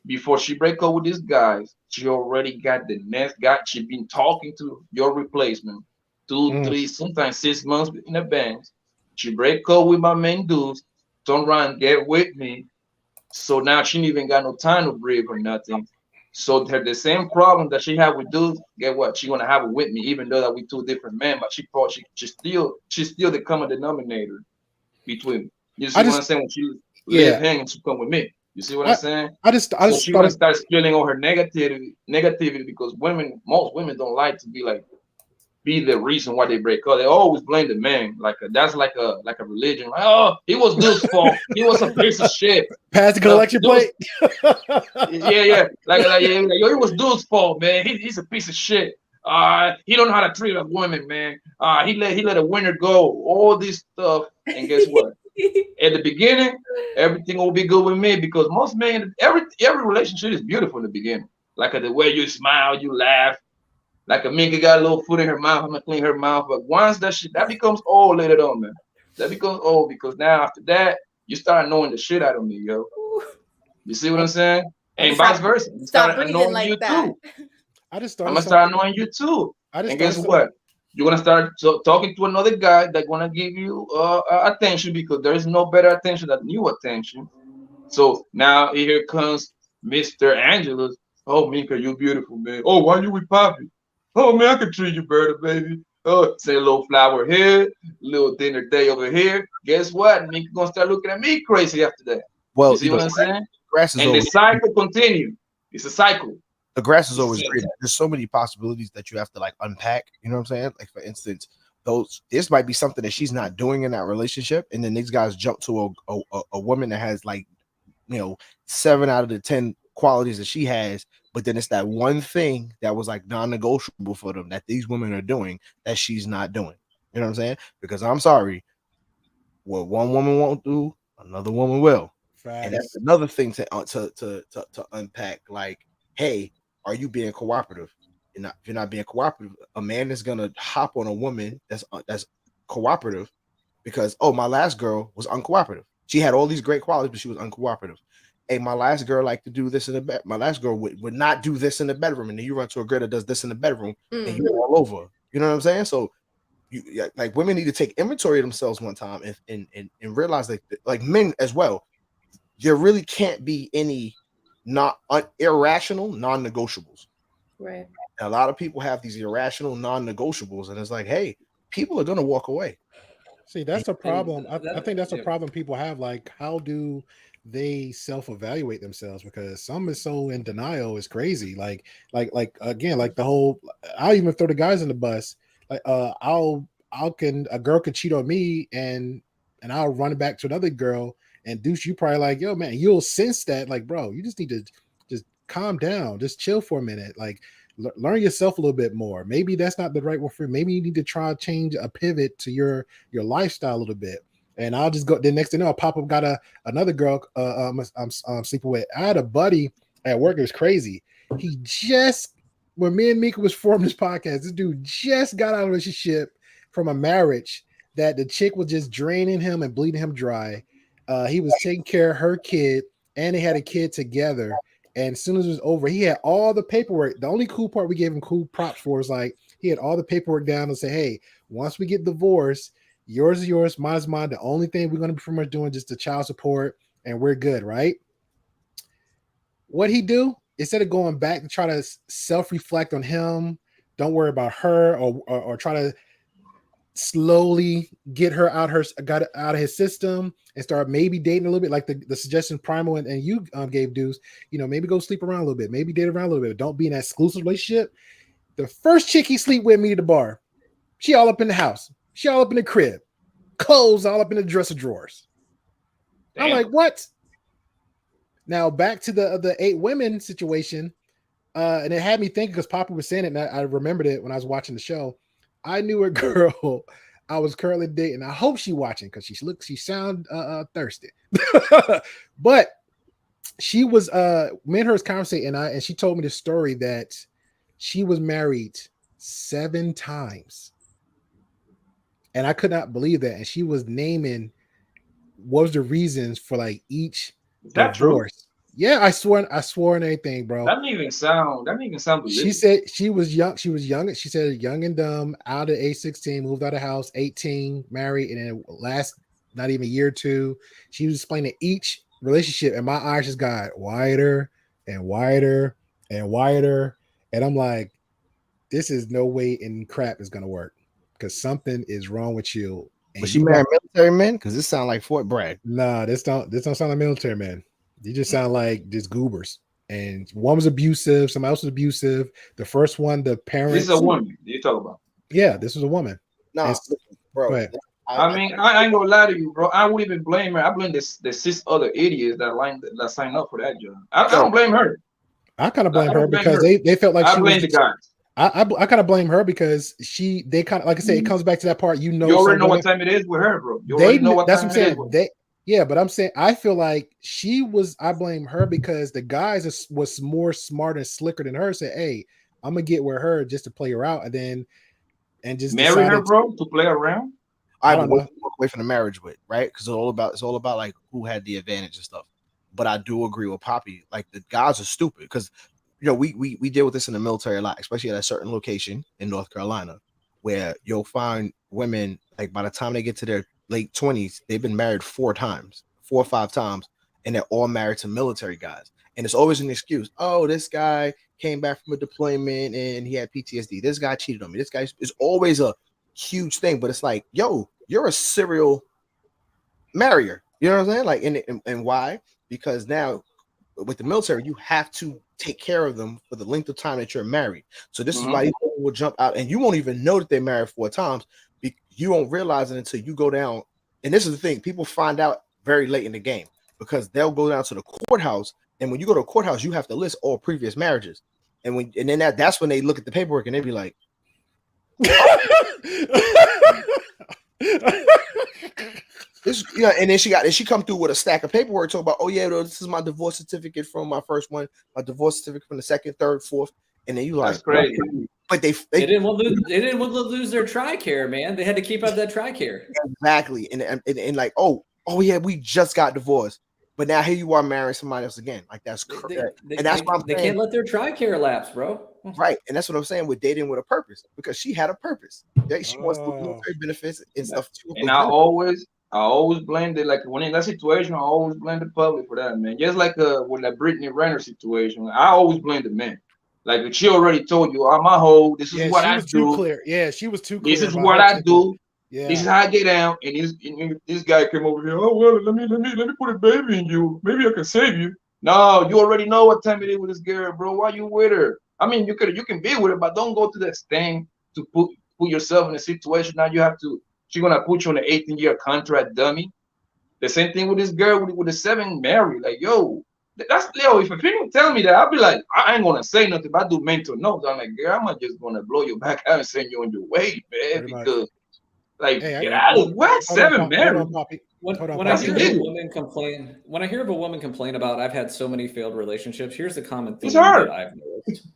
before she break up with these guys, she already got the next guy. She been talking to your replacement 2, 3, sometimes 6 months in advance. She break up with my main dudes, turn around, get with me. So now she ain't even got no time to breathe or nothing. So the same problem that she had with dudes, get what? She gonna have it with me, even though that we 2 different men. But she's still the common denominator between. You see what I'm saying? When she leave him and she come with me. You see what I'm saying? So she gonna start spilling all her negativity because most women don't like to be the reason why they break up. They always blame the man. That's like a religion. Like, oh, he was dude's fault. He was a piece of shit. Pass the collection plate. Yeah. He was dude's fault, man. He's a piece of shit. He don't know how to treat a woman, man. He let a winner go. All this stuff, and guess what? At the beginning, everything will be good with me because most men, every relationship is beautiful in the beginning. Like the way you smile, you laugh. Like a minka got a little foot in her mouth, I'm gonna clean her mouth. But once that becomes old later on, man. That becomes old because now after that, you start knowing the shit out of me, yo. You see what I'm saying? And vice versa. Stop breathing like that. Too. I'm gonna start annoying you too. And guess what? You're gonna start talking to another guy that's gonna give you attention because there is no better attention than new attention. So now here comes Mr. Angelus. Oh, Minka, you beautiful, man. Oh, why you with Poppy? Oh, man, I can treat you better, baby. Oh, say a little flower here, little dinner day over here. Guess what? Minka gonna start looking at me crazy after that. Well, you see what I'm saying? And the cycle continues. It's a cycle. The grass is always greener. There's so many possibilities that you have to unpack. You know what I'm saying? Like, for instance, this might be something that she's not doing in that relationship, and then these guys jump to a woman that has 7 out of the 10 qualities that she has, but then it's that one thing that was non-negotiable for them that these women are doing that she's not doing. You know what I'm saying? Because I'm sorry, what one woman won't do, another woman will. And that's another thing to unpack. Like, hey, are you being cooperative? If you're not being cooperative, a man is gonna hop on a woman that's cooperative because my last girl was uncooperative. She had all these great qualities, but she was uncooperative. Hey, my last girl liked to do this in the bed. My last girl would not do this in the bedroom, and then you run to a girl that does this in the bedroom, and you're all over. You know what I'm saying? So, women need to take inventory of themselves one time and realize that, men as well, there really can't be any irrational non-negotiables. Right. And a lot of people have these irrational non-negotiables, and it's like, hey, people are gonna walk away. See, that's a problem. I think that's a problem people have. Like, how do they self-evaluate themselves? Because some is so in denial is crazy. Like again, the whole, I'll even throw the guys in the bus. Like, a girl could cheat on me and I'll run it back to another girl And Deuce, you probably like, yo, man, you'll sense that, like, bro, you just need to just calm down, just chill for a minute, like learn yourself a little bit more. Maybe that's not the right one for you. Maybe you need to try to change a pivot to your lifestyle a little bit. And I'll just go. The next thing you know, pop up got another girl I'm sleeping with. I had a buddy at work. It was crazy. He just, when me and Mika was forming this podcast, this dude just got out of a relationship from a marriage that the chick was just draining him and bleeding him dry. He was taking care of her kid, and they had a kid together. And as soon as it was over, he had all the paperwork. The only cool part we gave him cool props for is like he had all the paperwork down and say, hey, once we get divorced, yours is yours, mine is mine. The only thing we're going to be pretty much doing just the child support, and we're good, right? What he do? Instead of going back to try to self-reflect on him, don't worry about her, or try to slowly get her out of his system and start maybe dating a little bit, like the suggestion Primal and you gave, Deuce, maybe go sleep around a little bit, maybe date around a little bit. Don't be in that exclusive relationship. The first chick he sleep with me at the bar, she all up in the house, she all up in the crib, clothes all up in the dresser drawers. Damn. I'm like, what? Now back to the 8 women situation, and it had me thinking, because Papa was saying it, and I remembered it when I was watching the show. I knew a girl I was currently dating. I hope she's watching, because she sound thirsty. But she was me and her was conversating, and she told me the story that she was married 7 times. And I could not believe that. And she was naming what was the reasons for like each divorce. True? Yeah, I swore on everything, bro. That didn't even sound believable. She said she was young. She was young. She said young and dumb, out at age 16, moved out of the house, 18, married, and then last not even a year or two. She was explaining each relationship, and my eyes just got wider and wider and wider. And I'm like, this is no way in crap is gonna work, because something is wrong with you. Was she married military men? Because this sounds like Fort Bragg. Nah, this don't sound like military men. You just sound like just goobers. And one was abusive, somebody else was abusive. The first one, the parents. This is a woman you talk about. Yeah, this was a woman. No, bro. I mean, I ain't gonna lie to you, bro. I wouldn't even blame her. I blame the 6 other idiots that signed up for that job. I don't blame her. I kind of blame her because they felt like I blame the guys. I kind of blame her because they kind of, like I say, it comes back to that part. You already know what time it is with her, bro. You already know what that's time what I'm saying. it is. Yeah, but I'm saying I feel like I blame her because the guys was more smart and slicker than her. Said, hey, I'm gonna get with her just to play her out, and just marry her, bro, to play around. I don't walk away from the marriage with, right? Because it's all about like who had the advantage and stuff. But I do agree with Poppy. Like the guys are stupid because we deal with this in the military a lot, especially at a certain location in North Carolina, where you'll find women like by the time they get to their late 20s, they've been married 4 or 5 times, and they're all married to military guys. And it's always an excuse. Oh, this guy came back from a deployment and he had PTSD. This guy cheated on me. This guy is always a huge thing, but it's like, yo, you're a serial marrier. You know what I'm saying? Like, and why? Because now with the military, you have to take care of them for the length of time that you're married. So this is why people will jump out, and you won't even know that they're married 4 times. You won't realize it until you go down. And this is the thing, people find out very late in the game because they'll go down to the courthouse. And when you go to a courthouse, you have to list all previous marriages. And then that's when they look at the paperwork and they be like, this, and then she come through with a stack of paperwork talking about, oh yeah, this is my divorce certificate from my first one, my divorce certificate from the second, third, fourth. And then you like, that's crazy. But they didn't want to lose their TRICARE, man. They had to keep up that TRICARE. Exactly. And like, oh yeah, we just got divorced, but now here you are marrying somebody else again. Like that's crazy. And that's why they can't let their TRICARE lapse, bro. Right. And that's what I'm saying with dating with a purpose, because she had a purpose. She wants military benefits and stuff too. And I always blame like when in that situation, I always blame the public for that, man. Just like with that Brittany Renner situation, I always blame the men. Like she already told you, I'm a hoe. This is what I do. Clear. Yeah, she was too clear. This is what I do. Yeah. This is how I get down. And this guy came over here. Oh well, let me put a baby in you. Maybe I can save you. No, you already know what time it is with this girl, bro. Why you with her? I mean, you can be with her, but don't go to that thing to put yourself in a situation. Now you have to. She's gonna put you on an 18-year contract, dummy. The same thing with this girl with the 7 married. Like, yo, that's Leo. If a female tell me that, I'll be like, I ain't gonna say nothing. But I do mental notes. I'm like, girl, I'm not just gonna blow your back out and send you on your way, man. Pretty much. Because like, Hey, get out of what? hold on, 7 Poppy, married. hold on, Poppy. When Hold on, I Poppy. hear That's of it. a woman complain, when I hear of a woman complain about I've had so many failed relationships, here's the common theme It's her. that I've noticed.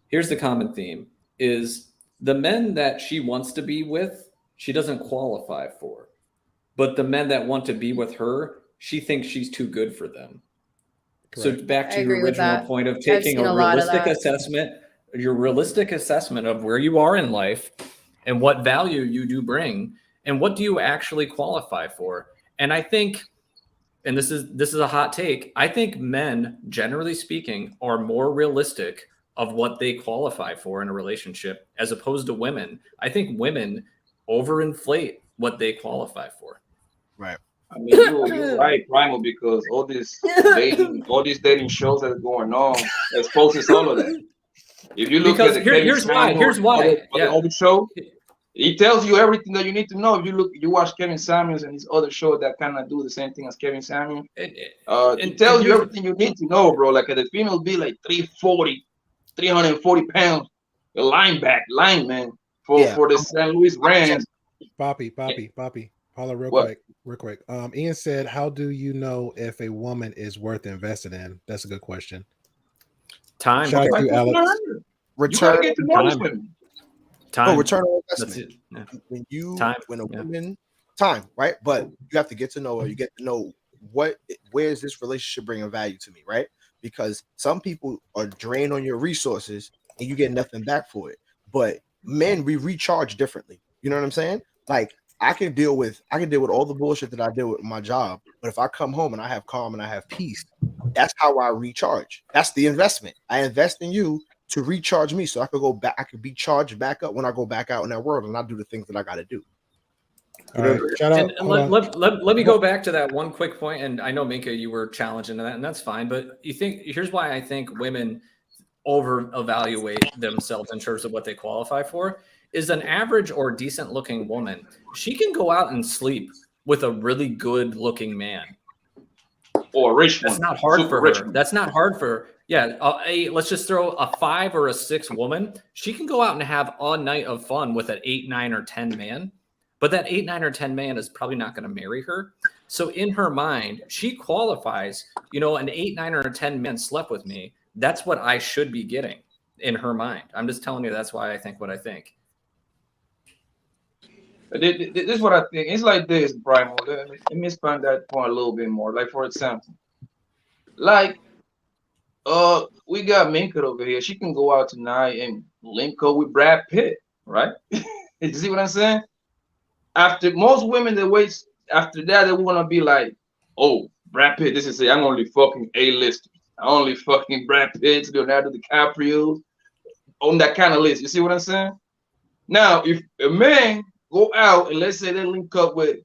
Here's the common theme is the men that she wants to be with, she doesn't qualify for. But the men that want to be with her, she thinks she's too good for them. Correct. So back I to your agree with original that. point of I've taking seen a a lot of realistic that. assessment, your realistic assessment of where you are in life and what value you do bring and what do you actually qualify for. And I think, and this is a hot take, I think men, generally speaking, are more realistic of what they qualify for in a relationship as opposed to women. I think women overinflate what they qualify for. Right. I mean, you're right, Primal, because all these dating shows that are going on exposes all of that. If you look Because at the Kevin here's why. Samuels, Here's why. the other show, it tells you everything that you need to know. If you watch Kevin Samuels and his other show that kind of do the same thing as Kevin Samuels, it tells you everything you need to know, bro. Like the female be like 340 pounds, a lineman for the St. Louis Rams. Poppy. Paula, real quick. Ian said, how do you know if a woman is worth investing in? That's a good question. Time. Shout out to you, Alex. Return get to know this women. Time. Oh, return on That's investment. it. When a woman, time, right? But you have to get to know her. You get to know where is this relationship bringing value to me, right? Because some people are drained on your resources and you get nothing back for it. But men, we recharge differently. You know what I'm saying? Like I can deal with all the bullshit that I deal with in my job. But if I come home and I have calm and I have peace, that's how I recharge. That's the investment. I invest in you to recharge me so I could go back. I could be charged back up when I go back out in that world and I do the things that I got to do. All right, shout out. And let me go back to that one quick point. And I know, Minka, you were challenging that, and that's fine. But here's why I think women over evaluate themselves in terms of what they qualify for is an average or decent looking woman. She can go out and sleep with a really good looking man. Or a rich one. That's not hard Super for rich her. one. That's not hard for her. Yeah, let's just throw a 5 or a 6 woman. She can go out and have a night of fun with an 8, 9, or 10 man. But that 8, 9, or 10 man is probably not going to marry her. So in her mind, she qualifies, an 8, 9, or a 10 man slept with me. That's what I should be getting in her mind. I'm just telling you that's why I think what I think. This is what I think. It's like this, Primal. Let me expand that point a little bit more. Like, for example, we got Minka over here. She can go out tonight and link up with Brad Pitt, right? You see what I'm saying? After most women that wait after that, they want to be like, oh, Brad Pitt. This is I'm only fucking A-listers. I only fucking Brad Pitt, Leonardo DiCaprio, on that kind of list. You see what I'm saying? Now, if a man go out and let's say they link up with,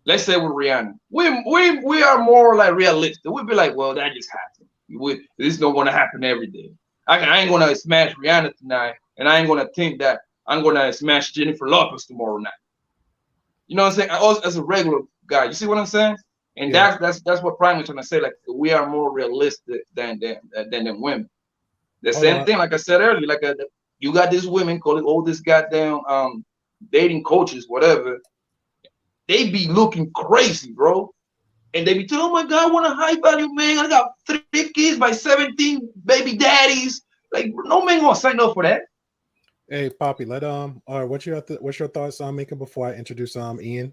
let's say with Rihanna, we are more like realistic. We'd be like, well, that just happened. This don't want to happen every day. I ain't gonna smash Rihanna tonight, and I ain't gonna think that I'm gonna smash Jennifer Lopez tomorrow night. You know what I'm saying? Also, as a regular guy, you see what I'm saying? And that's what Prime is trying to say. Like we are more realistic than women. The same thing, like I said earlier. Like you got these women calling all this goddamn dating coaches, whatever. They be looking crazy, bro. And they be telling, oh my God, I want a high value man. I got 3 kids by 17 baby daddies. Like no man gonna sign up for that. Hey, Poppy, all right, what's your thoughts on Minka before I introduce Ian?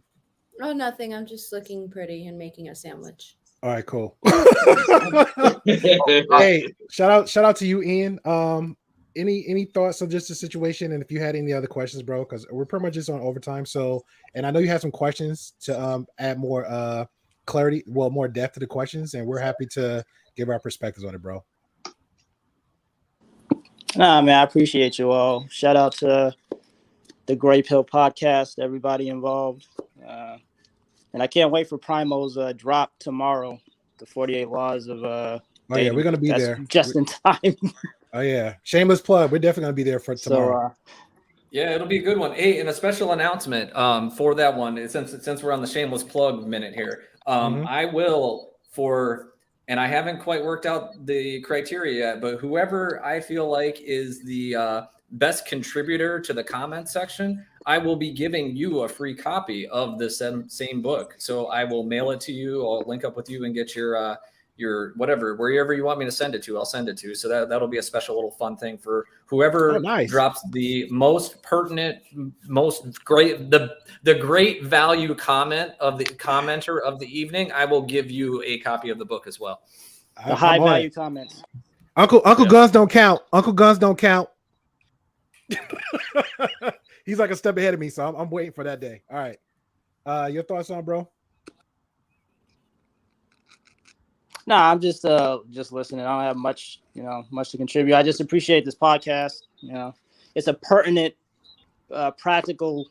Oh, nothing. I'm just looking pretty and making a sandwich. All right, cool. Hey, shout out to you, Ian. Any thoughts on just the situation, and if you had any other questions, bro? Because we're pretty much just on overtime. So, and I know you have some questions to add more clarity, more depth to the questions, and we're happy to give our perspectives on it, bro. Nah, man, I appreciate you all. Shout out to the Gray Pill podcast, everybody involved. And I can't wait for Primo's drop tomorrow, the 48 Laws of Oh, yeah, we're going to be there. Just in time. Oh, yeah. Shameless plug. We're definitely going to be there for tomorrow. Yeah, it'll be a good one. Hey, and a special announcement for that one, since we're on the shameless plug minute here. I will and I haven't quite worked out the criteria yet, but whoever I feel like is the best contributor to the comment section, I will be giving you a free copy of the same book. So I will mail it to you. I'll link up with you and get your whatever, wherever you want me to send it to, I'll send it to. So that'll be a special little fun thing for whoever drops the most pertinent, most great, the great value comment of the commenter of the evening. I will give you a copy of the book as well. The high value comments. Uncle Guns don't count. Uncle Guns don't count. He's like a step ahead of me, so I'm waiting for that day. All right. Your thoughts on, bro? No, I'm just listening. I don't have much to contribute. I just appreciate this podcast. It's a pertinent, practical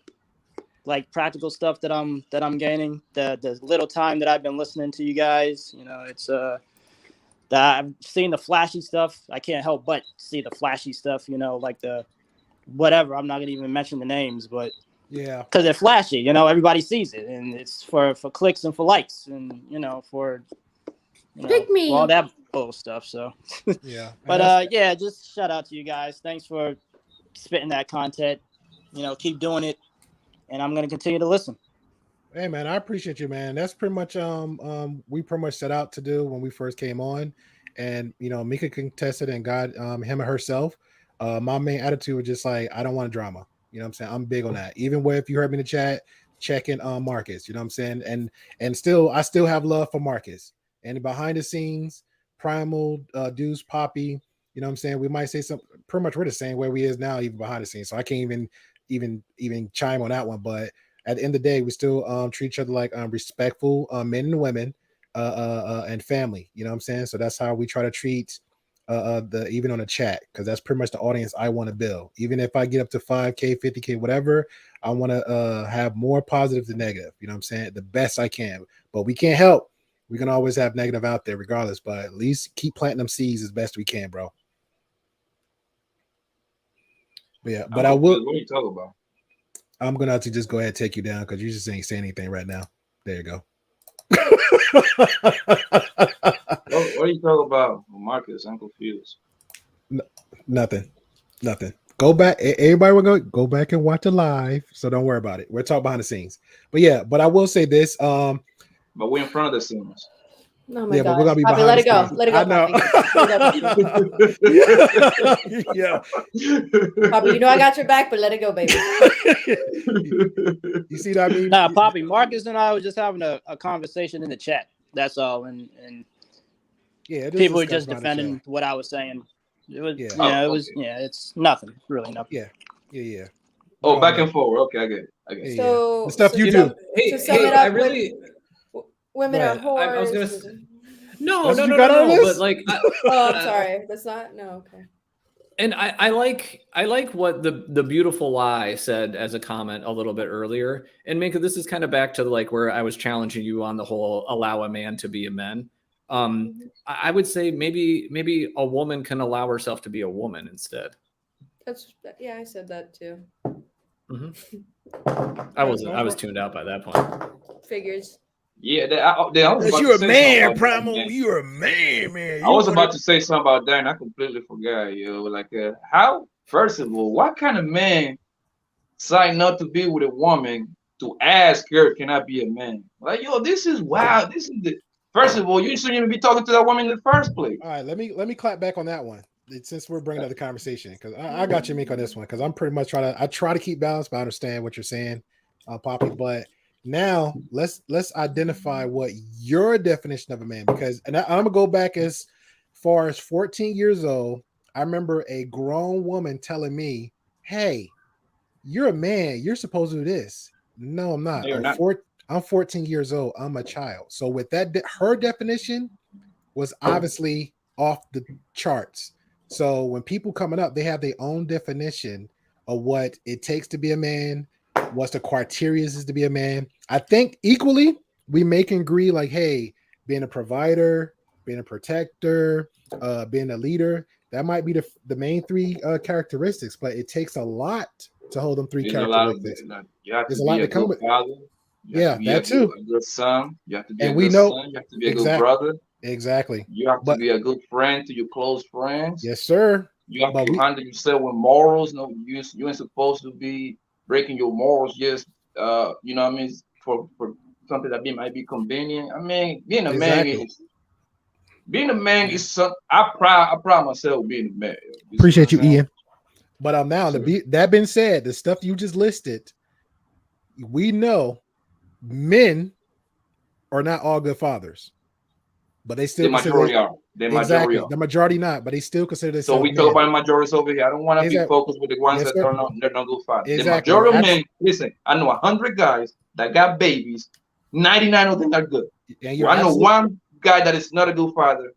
stuff that I'm gaining. The little time that I've been listening to you guys, it's that I've seen the flashy stuff. I can't help but see the flashy stuff. Like the whatever. I'm not gonna even mention the names, but yeah, because they're flashy. Everybody sees it, and it's for clicks and for likes, and for. Pick me. All that bull stuff. So yeah, but yeah, just shout out to you guys. Thanks for spitting that content. Keep doing it, and I'm gonna continue to listen. Hey man, I appreciate you, man. That's pretty much we pretty much set out to do when we first came on, and Mika contested and got him and herself. My main attitude was just like, I don't want drama. You know what I'm saying? I'm big on that. Even if you heard me in the chat, checking Marcus. You know what I'm saying? And I still have love for Marcus. And behind the scenes, Primal, Deuce, Poppy, you know what I'm saying? We might say something, pretty much we're the same way we is now, even behind the scenes. So I can't even chime on that one. But at the end of the day, we still treat each other like respectful men and women and family. You know what I'm saying? So that's how we try to treat even on the chat, because that's pretty much the audience I want to build. Even if I get up to 5K, 50K, whatever, I want to have more positive than negative. You know what I'm saying? The best I can. But we can't help. We can always have negative out there regardless, but at least keep planting them seeds as best we can, bro. But yeah, but I will. What are you talking about? I'm going to have to just go ahead and take you down because you just ain't saying anything right now. There you go. What are you talking about, Marcus? I'm confused. Nothing. Go back. Everybody will go back and watch it live. So don't worry about it. We're talking behind the scenes. But yeah, but I will say this. But we're in front of the scenes. Oh my yeah, God. but we're gonna be Poppy, behind let it the go. scenes. Let it go. I know. Yeah. Poppy, I got your back, but let it go, baby. You see what I mean? Nah, Poppy, Marcus and I were just having a conversation in the chat. That's all. And yeah, people were just defending what I was saying. It was it's nothing. Really nothing. Yeah. Oh, back and forward. Okay, I get it. So the stuff you do. To sum it up, women are whores. I was gonna say, no. But like, I'm sorry. That's not okay. And I like what the beautiful lie said as a comment a little bit earlier. And Minka, this is kind of back to like where I was challenging you on the whole allow a man to be a man. I would say maybe a woman can allow herself to be a woman instead. I said that too. Mm-hmm. I was tuned out by that point. Figures. Yeah, you're a man, Primal. You're a man. I was about to say something about that, and I completely forgot. Like how? First of all, what kind of man signed up to be with a woman to ask her, "Can I be a man?" Like, this is wild. This is first of all, you shouldn't even be talking to that woman in the first place. All right, let me clap back on that one. Since we're bringing up the conversation, because I got you, Mink, on this one, because I'm pretty much try to keep balance, but I understand what you're saying, Poppy. But now let's identify what your definition of a man, because I'm gonna go back as far as 14 years old. I remember a grown woman telling me, "Hey, you're a man. You're supposed to do this." No, I'm not. I'm 14 years old. I'm a child. So with that, her definition was obviously off the charts. So when people coming up, they have their own definition of what it takes to be a man, what's the criteria is to be a man. I think equally we make and agree, like, hey, being a provider, being a protector, being a leader, that might be the main three characteristics, but it takes a lot to hold them three There's a lot of characteristics. like, you have There's to a lot be a that come good with. father. You have Yeah, to be that too. a good son. You have to be And a we good know son. You have to be a good exactly, brother. exactly. You have to But be a good friend to your close friends. yes, sir. You have But to we handle yourself with morals. No, you ain't supposed to be breaking your morals just you know what I mean, for something that might be convenient. I mean, exactly. being a man is some I pride myself being a man. You see what Appreciate I'm you, saying? Ian. But now that being said, the stuff you just listed, we know men are not all good fathers, but they still The consider majority are. The majority exactly are. the majority not, but they still consider So themselves we talk men. about majorities over here. I don't want to be Exactly. focused with the ones Yes, that sir. are not they're not good fathers. Exactly. The majority of men, listen, I know 100 guys that got babies, 99 of them are good. And you're Well, I know absolutely one guy that is not a good father.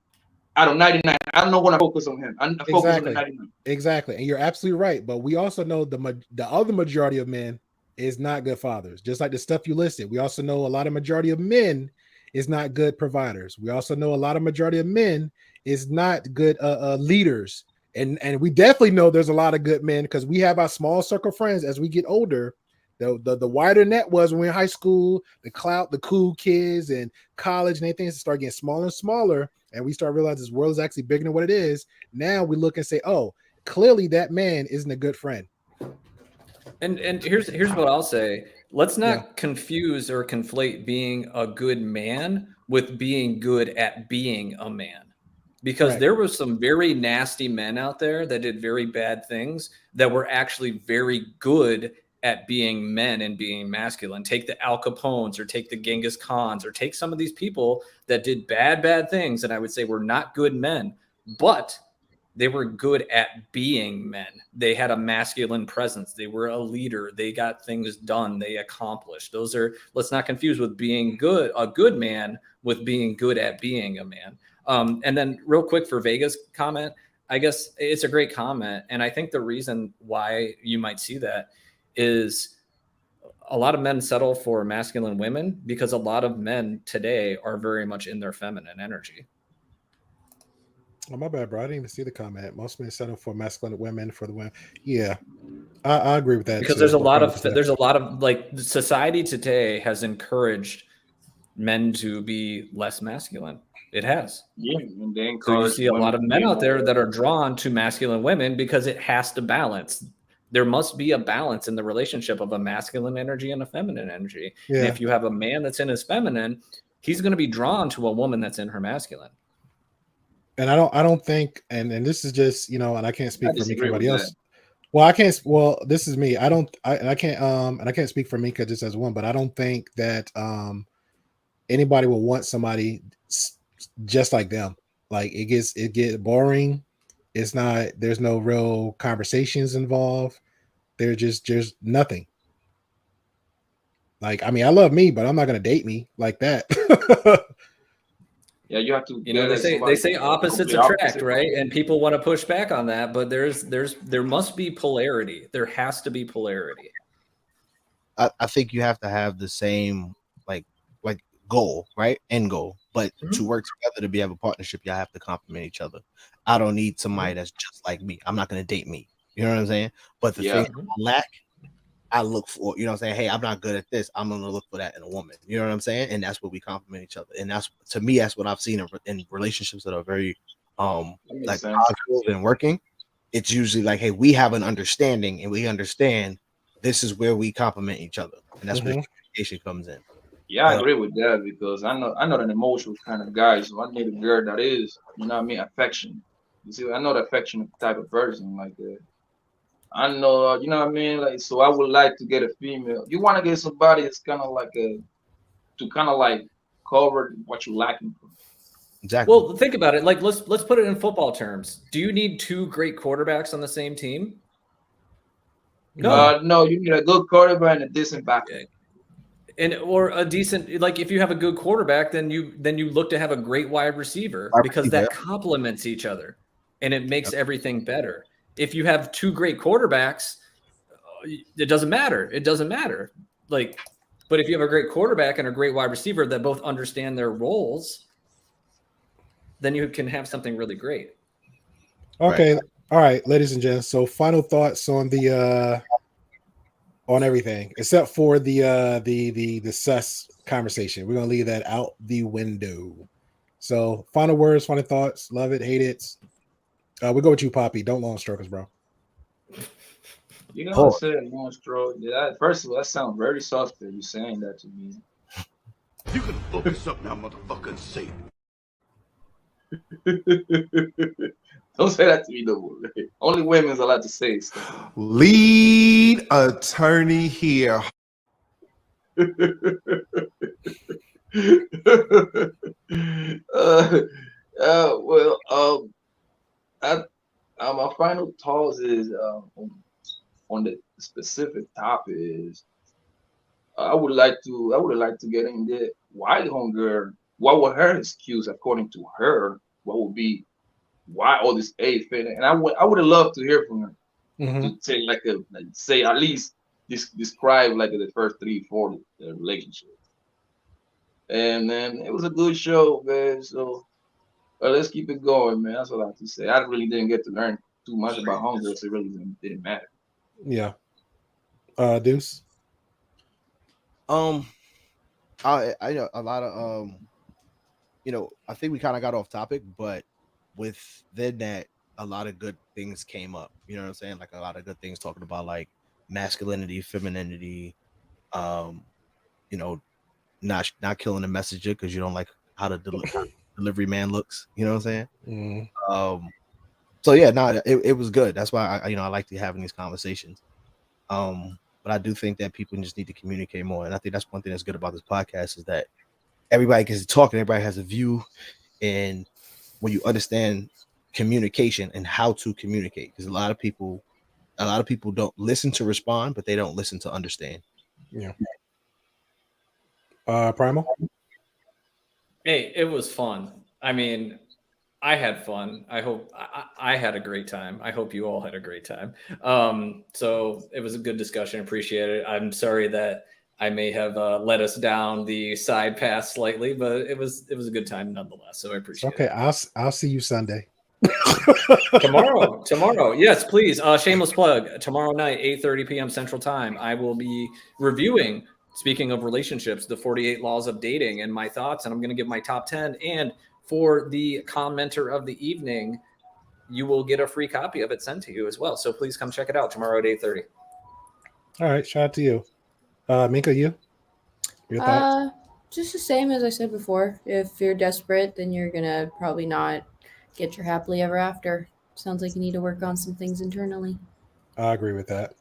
Out of 99, I don't want to focus on him. I focus on the 99. Exactly. And you're absolutely right. But we also know the other majority of men is not good fathers. Just like the stuff you listed. We also know a lot of majority of men is not good providers. We also know a lot of majority of men is not good leaders. And we definitely know there's a lot of good men because we have our small circle friends as we get older. The wider net was when we were in high school, the cool kids and college and everything start getting smaller and smaller. And we start realizing this world is actually bigger than what it is. Now we look and say, oh, clearly that man isn't a good friend. And here's what I'll say. Let's not confuse or conflate being a good man with being good at being a man. Because there were some very nasty men out there that did very bad things that were actually very good at being men and being masculine. Take the Al Capones or take the Genghis Khans or take some of these people that did bad things. And I would say were not good men, but they were good at being men. They had a masculine presence. They were a leader. They got things done. They accomplished. Those are, let's not confuse with being good, a good man with being good at being a man. And then real quick for Vega's comment, I guess it's a great comment. And I think the reason why you might see that is a lot of men settle for masculine women because a lot of men today are very much in their feminine energy. Oh, my bad, bro. I didn't even see the comment. Most men settle for masculine women for the women. Yeah, I agree with that. Because there's a lot of like society today has encouraged men to be less masculine. It has. Yeah, and they So you encourage see a lot of women to men be out there more- that are drawn to masculine women because it has to balance. There must be a balance in the relationship of a masculine energy and a feminine energy. And Yeah. if you have a man that's in his feminine, he's going to be drawn to a woman that's in her masculine. And I don't think, and this is just, and I can't speak for me, disagree everybody with else. Well, I can't. Well, this is me. I can't. And I can't speak for Mika just as one, but I don't think that anybody will want somebody just like them. Like it gets boring. It's not. There's no real conversations involved. There's just nothing. Like, I mean, I love me, but I'm not gonna date me like that. Yeah, you have to. They say opposites attract, right? And people want to push back on that, but there must be polarity. There has to be polarity. I think you have to have the same like goal, right? End goal. But to work together to be have a partnership, you have to complement each other. I don't need somebody that's just like me. I'm not gonna date me. You know what I'm saying? But the thing I lack, I look for, you know what I'm saying? Hey, I'm not good at this. I'm gonna look for that in a woman. You know what I'm saying? And that's what we complement each other. And that's, to me, that's what I've seen in relationships that are very like positive and working. It's usually like, hey, we have an understanding and we understand this is where we complement each other. And that's where communication comes in. Yeah, I agree with that because I know an emotional kind of guy, so I need a girl that is, you know what I mean, affection. You see, I know the affectionate type of person like that. I know, you know what I mean? Like, so I would like to get a female. You want to get somebody that's kind of like to kind of like cover what you're lacking for. Exactly. Well, think about it. Like, let's put it in football terms. Do you need two great quarterbacks on the same team? No. No, you need a good quarterback and a decent backup. Or a decent, like if you have a good quarterback, then you look to have a great wide receiver because that complements each other and it makes everything better. If you have two great quarterbacks, it doesn't matter. It doesn't matter. Like, but if you have a great quarterback and a great wide receiver that both understand their roles, then you can have something really great. Okay. All right, ladies and gents. So final thoughts on the on everything except for the sus conversation. We're gonna leave that out the window. So final words, final thoughts, love it, hate it. We go with you, Poppy. Don't long stroke us, bro. You know, I said one stroke. First of all, that sounds very suspect. You saying that to me. You can focus up now, motherfucker, and say Don't say that to me, though. Only women's allowed to say stuff. Lead attorney here. My final thoughts is on the specific topic is I would like to get in there. Why hunger? What was her excuse according to her? What would be why all this A fit? And I would have loved to hear from her to say say at least describe like the first 3-4 relationships. And then it was a good show, man. So let's keep it going, man. That's what I have to say. I really didn't get to learn too much about hunger, so it really didn't matter. Yeah. Deuce. I know a lot of I think we kind of got off topic, but within that, a lot of good things came up. You know what I'm saying? Like a lot of good things talking about like masculinity, femininity, not killing the messenger because you don't like how the delivery man looks. You know what I'm saying? So yeah, it was good. That's why I like to having these conversations. But I do think that people just need to communicate more, and I think that's one thing that's good about this podcast is that everybody gets to talk and everybody has a view, and when you understand communication and how to communicate, because a lot of people don't listen to respond, but they don't listen to understand. Yeah. Primal. Hey, it was fun. I mean, I had fun. I hope I had a great time. I hope you all had a great time. So it was a good discussion. Appreciate it. I'm sorry that I may have let us down the side path slightly, but it was a good time nonetheless. So I appreciate it. Okay, I'll see you Sunday. Tomorrow. Yes, please. Shameless plug. Tomorrow night, 8:30 p.m. Central Time. I will be reviewing, speaking of relationships, the 48 Laws of Dating and my thoughts, and I'm going to give my top 10. And for the commenter of the evening, you will get a free copy of it sent to you as well. So please come check it out tomorrow at 8:30. All right, shout out to you. Minka, your thoughts? Just the same as I said before. If you're desperate, then you're gonna probably not get your happily ever after. Sounds like you need to work on some things internally. I agree with that.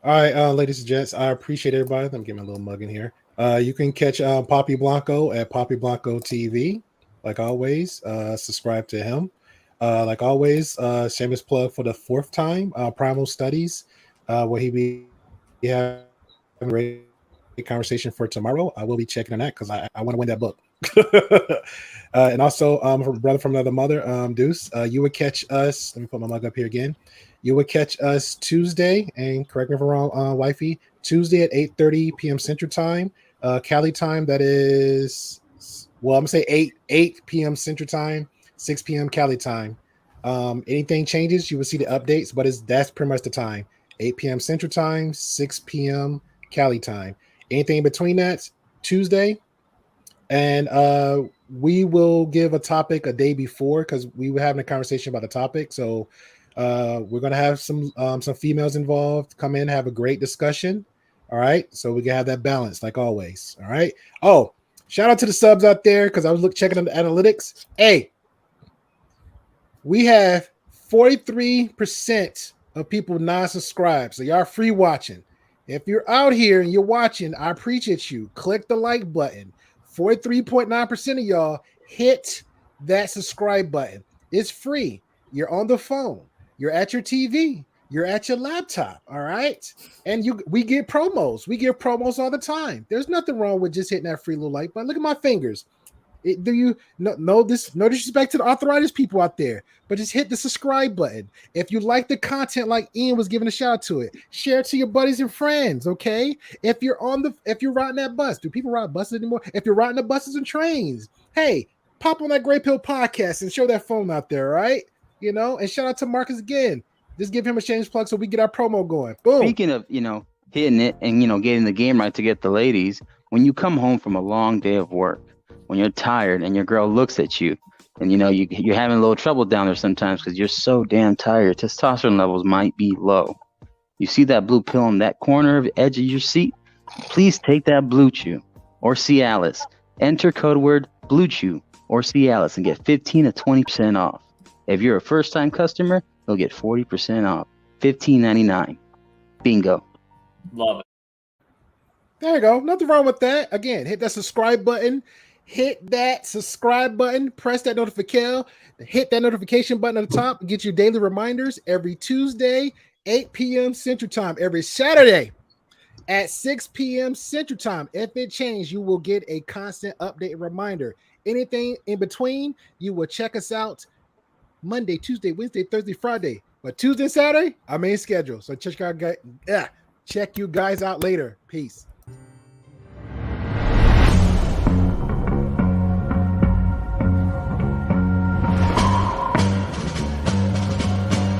All right, ladies and gents, I appreciate everybody. Let me get my little mug in here. You can catch Poppy Blanco at Poppy Blanco TV. Like always, subscribe to him. Like always, shameless plug for the 4th time, Primal Studies, where he having a great conversation for tomorrow. I will be checking on that because I want to win that book. And also, from brother from another mother, Deuce, you would catch us. Let me put my mug up here again. You would catch us Tuesday, and correct me if I'm wrong, wifey. Tuesday at 8:30 p.m. Central Time, Cali time. That is. Well, I'm gonna say 8 p.m. Central Time, 6 p.m. Cali time. Anything changes, you will see the updates, but that's pretty much the time. 8 p.m. Central Time, 6 p.m. Cali time. Anything in between that, Tuesday. And we will give a topic a day before because we were having a conversation about the topic. So we're gonna have some females involved come in, have a great discussion. All right, so we can have that balance like always. All right. Oh. Shout out to the subs out there because I was checking on the analytics. Hey, we have 43% of people non-subscribed. So y'all free watching. If you're out here and you're watching, I appreciate you. Click the like button. 43.9% of y'all hit that subscribe button. It's free. You're on the phone. You're at your TV. You're at your laptop, all right? And we get promos. We give promos all the time. There's nothing wrong with just hitting that free little like button. Look at my fingers. No disrespect to the arthritis people out there, but just hit the subscribe button. If you like the content, like Ian was giving a shout out to it, share it to your buddies and friends. Okay. If you're riding that bus, do people ride buses anymore? If you're riding the buses and trains, hey, pop on that Gray Pill podcast and show that phone out there, right? And shout out to Marcus again. Just give him a shameless plug so we get our promo going. Boom. Speaking of, hitting it and, you know, getting the game right to get the ladies. When you come home from a long day of work, when you're tired and your girl looks at you and, you know, you're having a little trouble down there sometimes because you're so damn tired, your testosterone levels might be low. You see that blue pill in that corner of the edge of your seat? Please take that Blue Chew or Cialis. Enter code word Blue Chew or Cialis and get 15 to 20% off. If you're a first-time customer, you'll get 40% off. $15.99. Bingo. Love it. There you go. Nothing wrong with that. Again, hit that subscribe button. Hit that subscribe button. Press that notification. Hit that notification button at the top. Get your daily reminders every Tuesday, 8 p.m. Central Time. Every Saturday at 6 p.m. Central Time. If it changed, you will get a constant update and reminder. Anything in between, you will check us out Monday, Tuesday, Wednesday, Thursday, Friday. But Tuesday and Saturday, our main schedule. So check you guys out later. Peace.